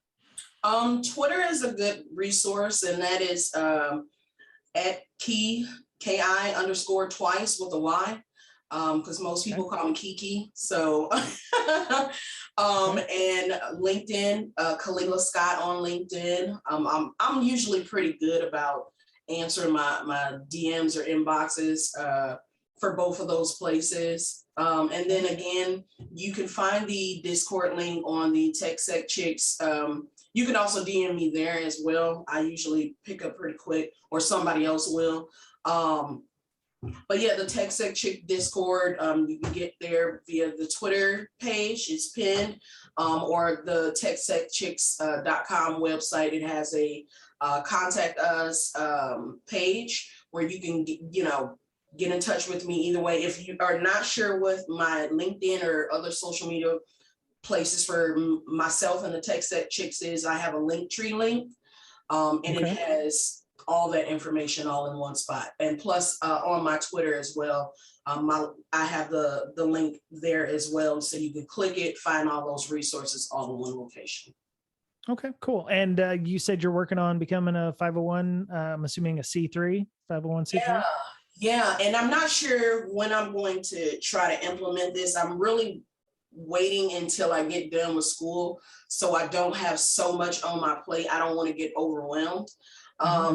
Twitter is a good resource, and that is at KI underscore twice with a Y. Because most people call me Kiki. So, and LinkedIn, Kalila Scott on LinkedIn. I'm usually pretty good about answering my DMs or inboxes for both of those places. And then again, you can find the Discord link on the TechSecChix. You can also DM me there as well. I usually pick up pretty quick, or somebody else will. But yeah, the TechSecChix Discord, you can get there via the Twitter page. It's pinned, or the TechSecChix.com website. It has a contact us page where you can get in touch with me either way. If you are not sure what my LinkedIn or other social media places for myself and the TechSecChix is, I have a Linktree link, and it has all that information all in one spot. And plus on my Twitter as well, I have the link there as well. So you can click it, find all those resources all in one location. Okay, cool. And you said you're working on becoming a 501, I'm assuming a C3, 501c3? Yeah. And I'm not sure when I'm going to try to implement this. I'm really waiting until I get done with school, so I don't have so much on my plate. I don't want to get overwhelmed.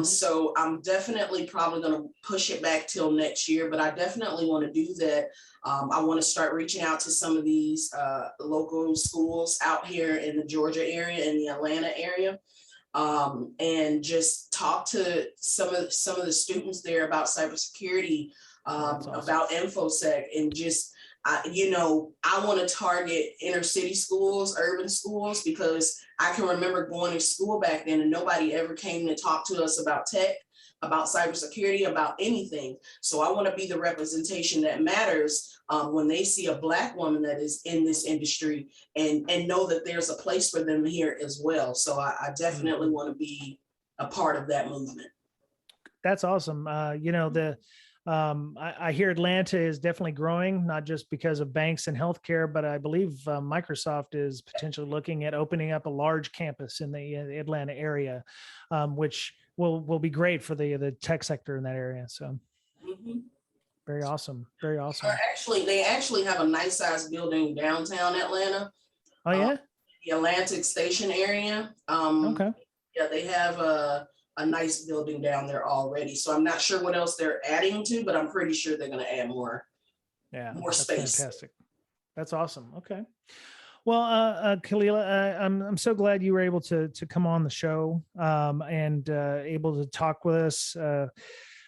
So I'm definitely probably going to push it back till next year, but I definitely want to do that. I want to start reaching out to some of these local schools out here in the Georgia area and the Atlanta area, and just talk to some of the students there about cybersecurity, about INfosec, and just I want to target inner city schools, urban schools, because I can remember going to school back then and nobody ever came to talk to us about tech, about cybersecurity, about anything. So I want to be the representation that matters when they see a Black woman that is in this industry, and know that there's a place for them here as well. So I definitely want to be a part of that movement. That's awesome. I hear Atlanta is definitely growing, not just because of banks and healthcare, but I believe Microsoft is potentially looking at opening up a large campus in the Atlanta area, which will be great for the tech sector in that area. So very awesome. Very awesome. They actually have a nice sized building downtown Atlanta. Oh yeah? The Atlantic Station area. Okay. Yeah, they have a nice building down there already. So I'm not sure what else they're adding to, but I'm pretty sure they're going to add more. Yeah, more space. Fantastic. That's awesome. Okay. Well, Kalila, I'm so glad you were able to come on the show and able to talk with us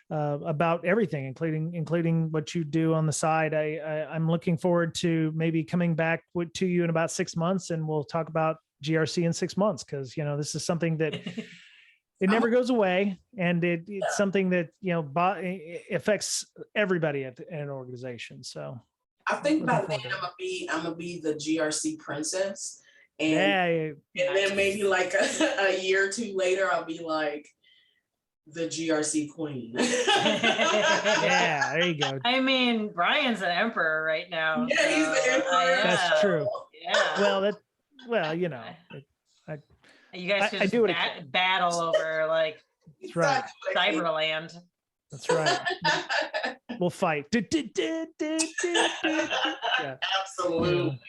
about everything, including what you do on the side. I'm looking forward to maybe coming back to you in about 6 months, and we'll talk about GRC in 6 months, because this is something that it never goes away, and it's something that affects everybody at an organization. So I think by then I'm gonna be the GRC princess, and then maybe like a year or two later I'll be like the GRC queen. Yeah, there you go. I mean, Brian's an emperor right now. Yeah, he's the emperor. That's true. Yeah. Well, you guys could just battle over like Cyberland. That's right. We'll fight. Yeah. Absolutely.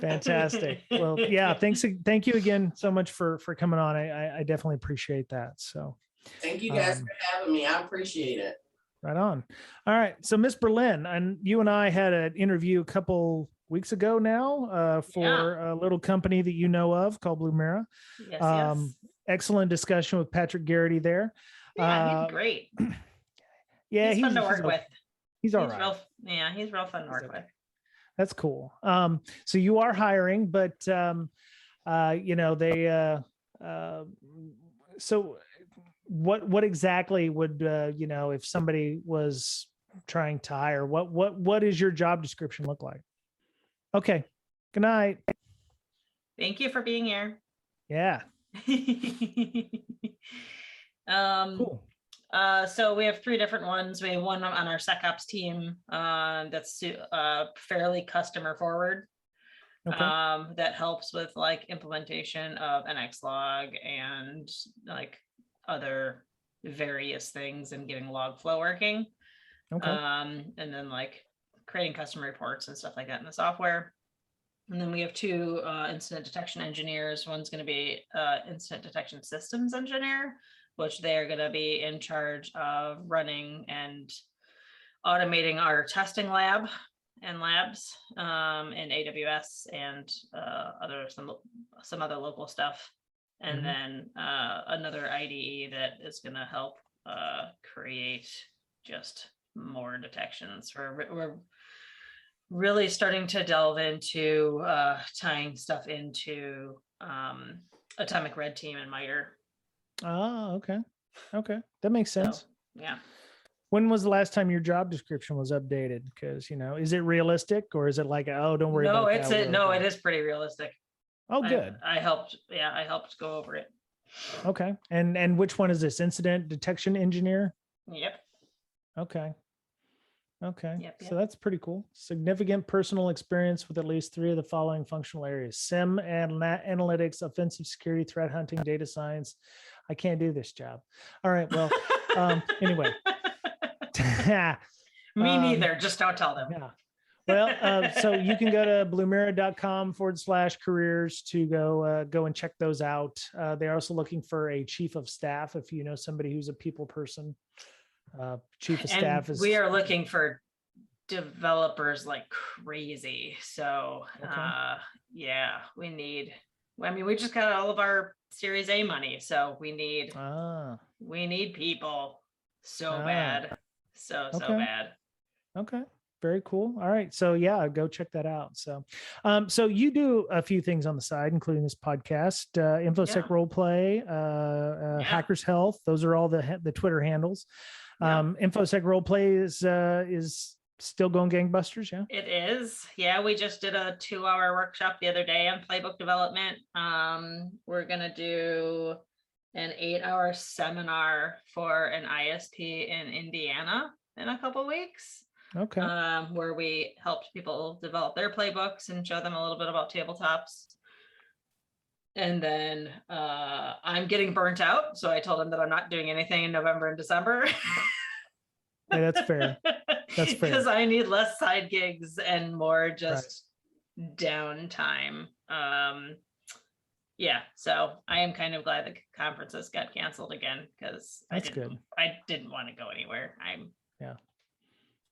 Fantastic. Well, yeah. Thank you again so much for coming on. I definitely appreciate that. So thank you guys for having me. I appreciate it. Right on. All right. So Miss Berlin, and you and I had an interview a couple weeks ago now for a little company that you know of called Blumira. Yes. Excellent discussion with Patrick Garrity there. Yeah, he's great. Yeah, he's fun to work with. He's all right. He's real fun to work with. That's cool. So you are hiring, but so what exactly would if somebody was trying to hire, what is your job description look like? Okay. Good night. Thank you for being here. Yeah. Cool. So we have 3 different ones. We have one on our SecOps team that's fairly customer forward. Okay. That helps with like implementation of NXlog and like other various things and getting log flow working. Okay. And then like creating custom reports and stuff like that in the software. And then we have 2 incident detection engineers. One's going to be incident detection systems engineer, which they're going to be in charge of running and automating our testing lab and labs in AWS and some other local stuff. And then another IDE that is going to help create just more detections. We're really starting to delve into tying stuff into Atomic Red Team and MITRE. Oh, okay. Okay. That makes sense. So, yeah. When was the last time your job description was updated? Because, is it realistic or is it like, oh, don't worry about that? No, it is pretty realistic. Oh, good. I helped go over it. Okay. And which one is this? Incident detection engineer? Yep. Okay. Okay. Yep. So that's pretty cool. Significant personal experience with at least 3 of the following functional areas: SIM and analytics, offensive security, threat hunting, data science. I can't do this job. All right. Well, anyway. Me neither. Just don't tell them. Yeah. Well, so you can go to blumira.com/careers to go and check those out. They're also looking for a chief of staff. If you know somebody who's a people person, chief of staff is. We are looking for developers like crazy. So yeah, we just got all of our Series A money, so we need people so bad, so bad. Okay. Very cool. All right. So yeah, go check that out. So, so you do a few things on the side, including this podcast, InfoSec Roleplay, Hackers Health. Those are all the Twitter handles. InfoSec Roleplay is still going gangbusters. Yeah, it is. Yeah, we just did a 2-hour workshop the other day on playbook development. We're gonna do an 8-hour seminar for an ISP in Indiana in a couple weeks. Okay. Where we helped people develop their playbooks and show them a little bit about tabletops. And then I'm getting burnt out, so I told them that I'm not doing anything in November and December. Yeah, that's fair. That's fair. Because I need less side gigs and more just downtime. Yeah, so I am kind of glad the conferences got canceled again because I didn't want to go anywhere.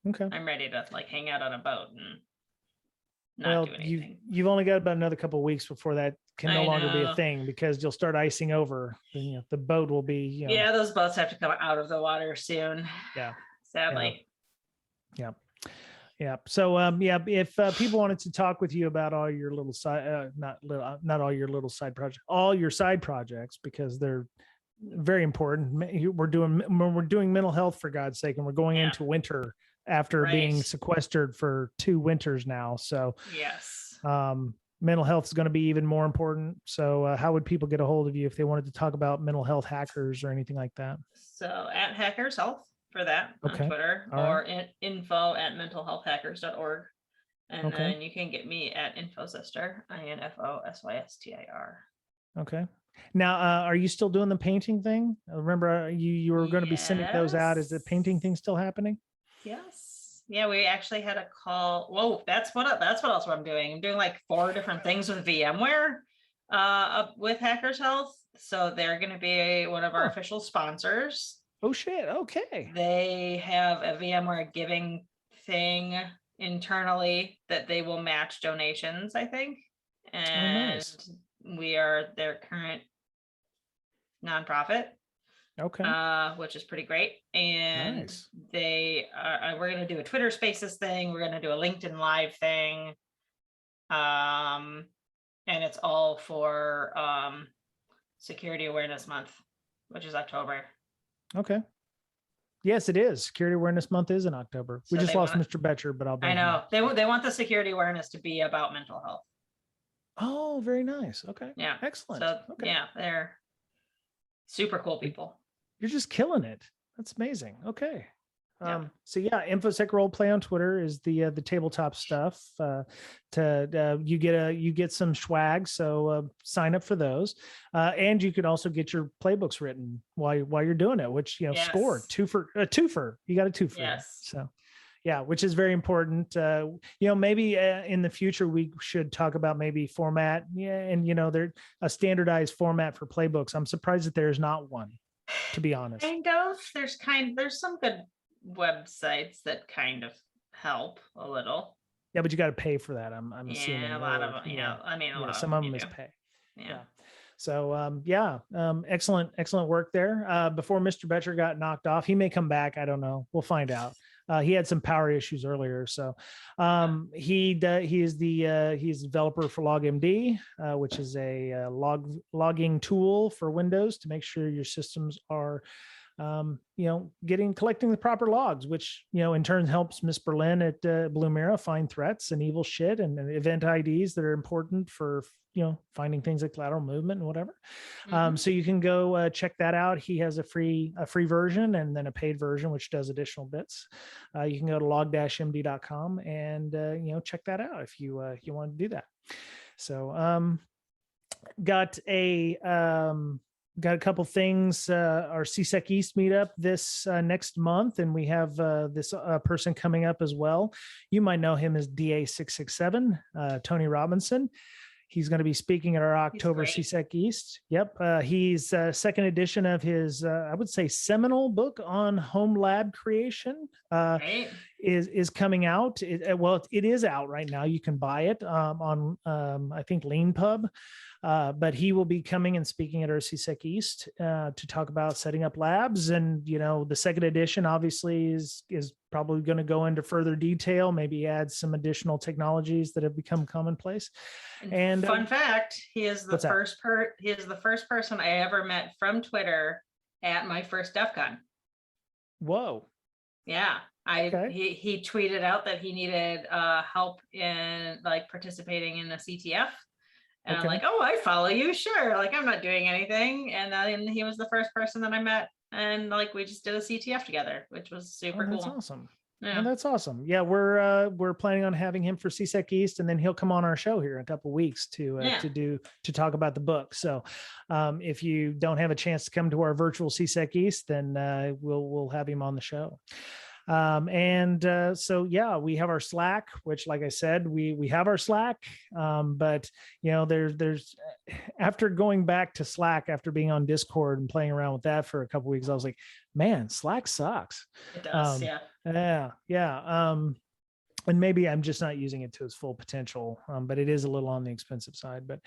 Okay. I'm ready to like hang out on a boat and not do anything. You've only got about another couple of weeks before that can no longer be a thing because you'll start icing over. The boat will be. Yeah, those boats have to come out of the water soon. Yeah. Sadly. Yeah. Yeah. So, if people wanted to talk with you about all your little side, not all your little side projects, all your side projects, because they're very important. We're doing mental health, for God's sake, and we're going into winter after being sequestered for 2 winters now. So yes, mental health is going to be even more important. So how would people get a hold of you if they wanted to talk about mental health hackers or anything like that? So at Hackers Health for that on Twitter, or info@mentalhealthhackers.org. And then you can get me at InfoSyster, INFOSYSTIR. Okay. Now, are you still doing the painting thing? Remember, you were going to be sending those out. Is the painting thing still happening? Yes. Yeah, we actually had a call. Whoa, that's what else I'm doing. I'm doing like 4 different things with VMware with Hackers Health. So they're going to be one of our official sponsors. Oh shit. Okay. They have a VMware giving thing internally that they will match donations, I think. And we are their current nonprofit. Okay. which is pretty great. And Nice. we're going to do a Twitter Spaces thing. We're going to do a LinkedIn Live thing. And it's all for Security Awareness Month, which is October. Okay. Yes, it is. Security Awareness Month is in October. We So just they lost wanna- Mr. Betcher, but I'll I bring him know back. they want the security awareness to be about mental health. Oh, very nice. Okay. Yeah. Excellent. So Okay. yeah, they're super cool people. You're just killing it. That's amazing. Okay. Yeah. So yeah, Infosec role play on Twitter is the tabletop stuff. You get some swag, so sign up for those, and you can also get your playbooks written while you're doing it. Which Yes. score twofer. You got a twofer. Yes. So yeah, which is very important. Maybe in the future we should talk about maybe format. Yeah, and there's a standardized format for playbooks. I'm surprised that there's not one, to be honest. Kind of. There's some good websites that kind of help a little. Yeah, but you got to pay for that. I'm assuming. Yeah, a lot of them. Yeah, I mean, a lot some of of them them is you do. pay. Yeah. So excellent work there. Before Mr. Betcher got knocked off, he may come back. I don't know. We'll find out. He had some power issues earlier, so he's the developer for LogMD, which is a logging tool for Windows to make sure your systems are collecting the proper logs, which, in turn helps Miss Berlin at Blumira find threats and evil shit and event IDs that are important for, finding things like lateral movement and whatever. So you can go check that out. He has a free version and then a paid version, which does additional bits. You can go to log-md.com and, check that out if you want to do that. So, got a couple things, our CSEC East meetup this next month, and we have this person coming up as well. You might know him as DA667, Tony Robinson. He's going to be speaking at our October CSEC East. Yep. He's second edition of his, I would say, seminal book on home lab creation is coming out. It is out right now. You can buy it on, I think, LeanPub. But he will be coming and speaking at our CSEC East to talk about setting up labs. And, the second edition obviously is probably going to go into further detail, maybe add some additional technologies that have become commonplace. And fun fact, he is the first person I ever met from Twitter at my first DEF CON. Whoa. Yeah. He tweeted out that he needed help in participating in a CTF. And I'm like, oh, I follow you. Sure. I'm not doing anything. And then he was the first person that I met. And we just did a CTF together, which was super cool. That's awesome. Yeah. Oh, that's awesome. Yeah, we're planning on having him for CSEC East, and then he'll come on our show here in a couple of weeks to talk about the book. So if you don't have a chance to come to our virtual CSEC East, then we'll have him on the show. So yeah, we have our Slack, which, like I said, we have our Slack. But there's after going back to Slack, after being on Discord and playing around with that for a couple of weeks, I was like, man, Slack sucks. It does. Yeah. And maybe I'm just not using it to its full potential, but it is a little on the expensive side. But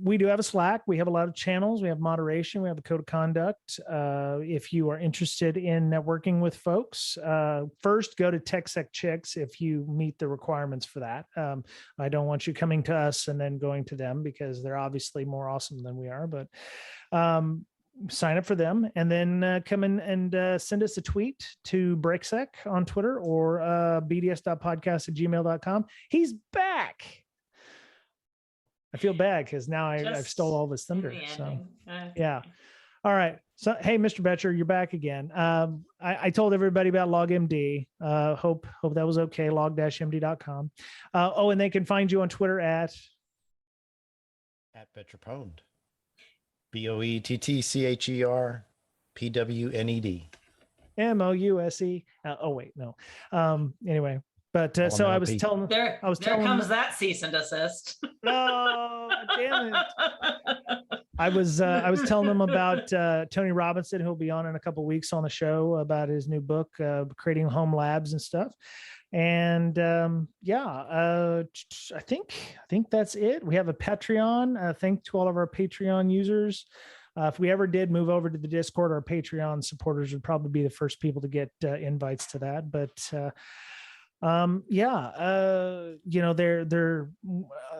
we do have a Slack. We have a lot of channels. We have moderation. We have a code of conduct. If you are interested in networking with folks, first go to TechSecChix if you meet the requirements for that. I don't want you coming to us and then going to them, because they're obviously more awesome than we are. But sign up for them, and then come in and send us a tweet to BreakSec on Twitter or bds.podcast@gmail.com. He's back. I feel bad because now I've stole all this thunder. So yeah. All right. So, hey, Mr. Betcher, you're back again. I told everybody about LogMD. Hope that was okay. log-md.com. And they can find you on Twitter at BetcherPwned. BOETTCHERPWNED. MOUSE. Wait, no. Anyway, but so I was telling. There comes that cease and desist. No, damn it. I was telling them about Tony Robinson, who'll be on in a couple of weeks on the show, about his new book, creating home labs and stuff. And I think that's it. We have a Patreon. Thanks to all of our Patreon users. if we ever did move over to the Discord, our Patreon supporters would probably be the first people to get invites to that. But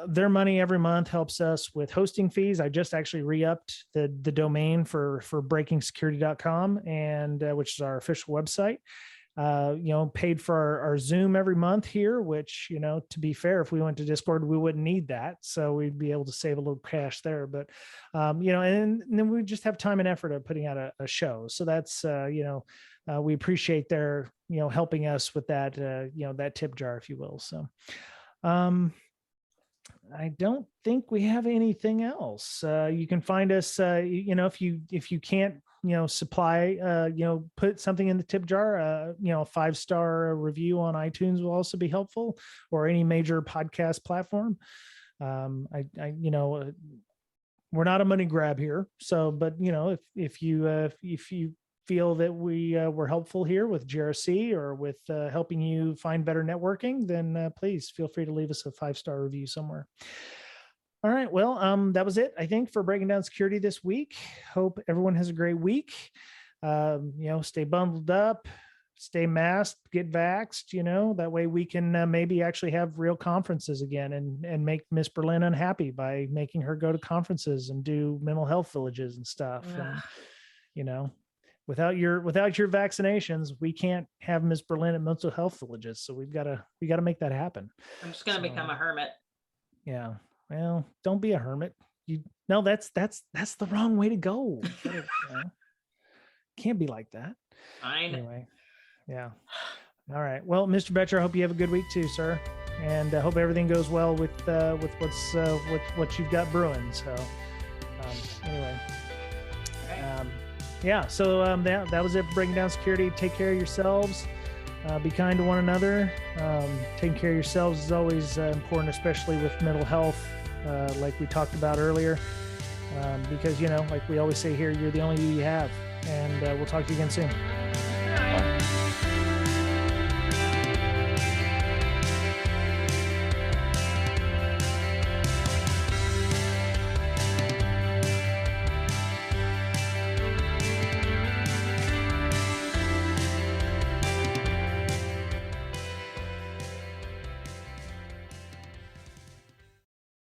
their money every month helps us with hosting fees. I just actually re-upped the domain for breakingsecurity.com, and which is our official website. Paid for our Zoom every month here, which, to be fair, if we went to Discord, we wouldn't need that. So we'd be able to save a little cash there. But, and then we just have time and effort of putting out a show. So that's, we appreciate their, helping us with that, that tip jar, if you will. So I don't think we have anything else. You can find us, if you can't, supply, put something in the tip jar, a 5-star review on iTunes will also be helpful, or any major podcast platform. We're not a money grab here. So, but if you feel that we were helpful here with GRC or with helping you find better networking, then please feel free to leave us a 5-star review somewhere. All right. Well, that was it, I think, for breaking down security this week. Hope everyone has a great week. Stay bundled up, stay masked, get vaxxed, that way we can maybe actually have real conferences again and make Miss Berlin unhappy by making her go to conferences and do mental health villages and stuff. And, without your vaccinations, we can't have Miss Berlin at mental health villages. So we got to make that happen. I'm just going to become a hermit. Yeah. Well, don't be a hermit. That's the wrong way to go. Can't be like that. Fine. Anyway, yeah. All right. Well, Mr. Betcher, I hope you have a good week too, sir, and I hope everything goes well with what you've got brewing. So, anyway, yeah. So that was it for breaking down security. Take care of yourselves. Be kind to one another. Taking care of yourselves is always important, especially with mental health, like we talked about earlier, because, like we always say here, you're the only you have. And we'll talk to you again soon.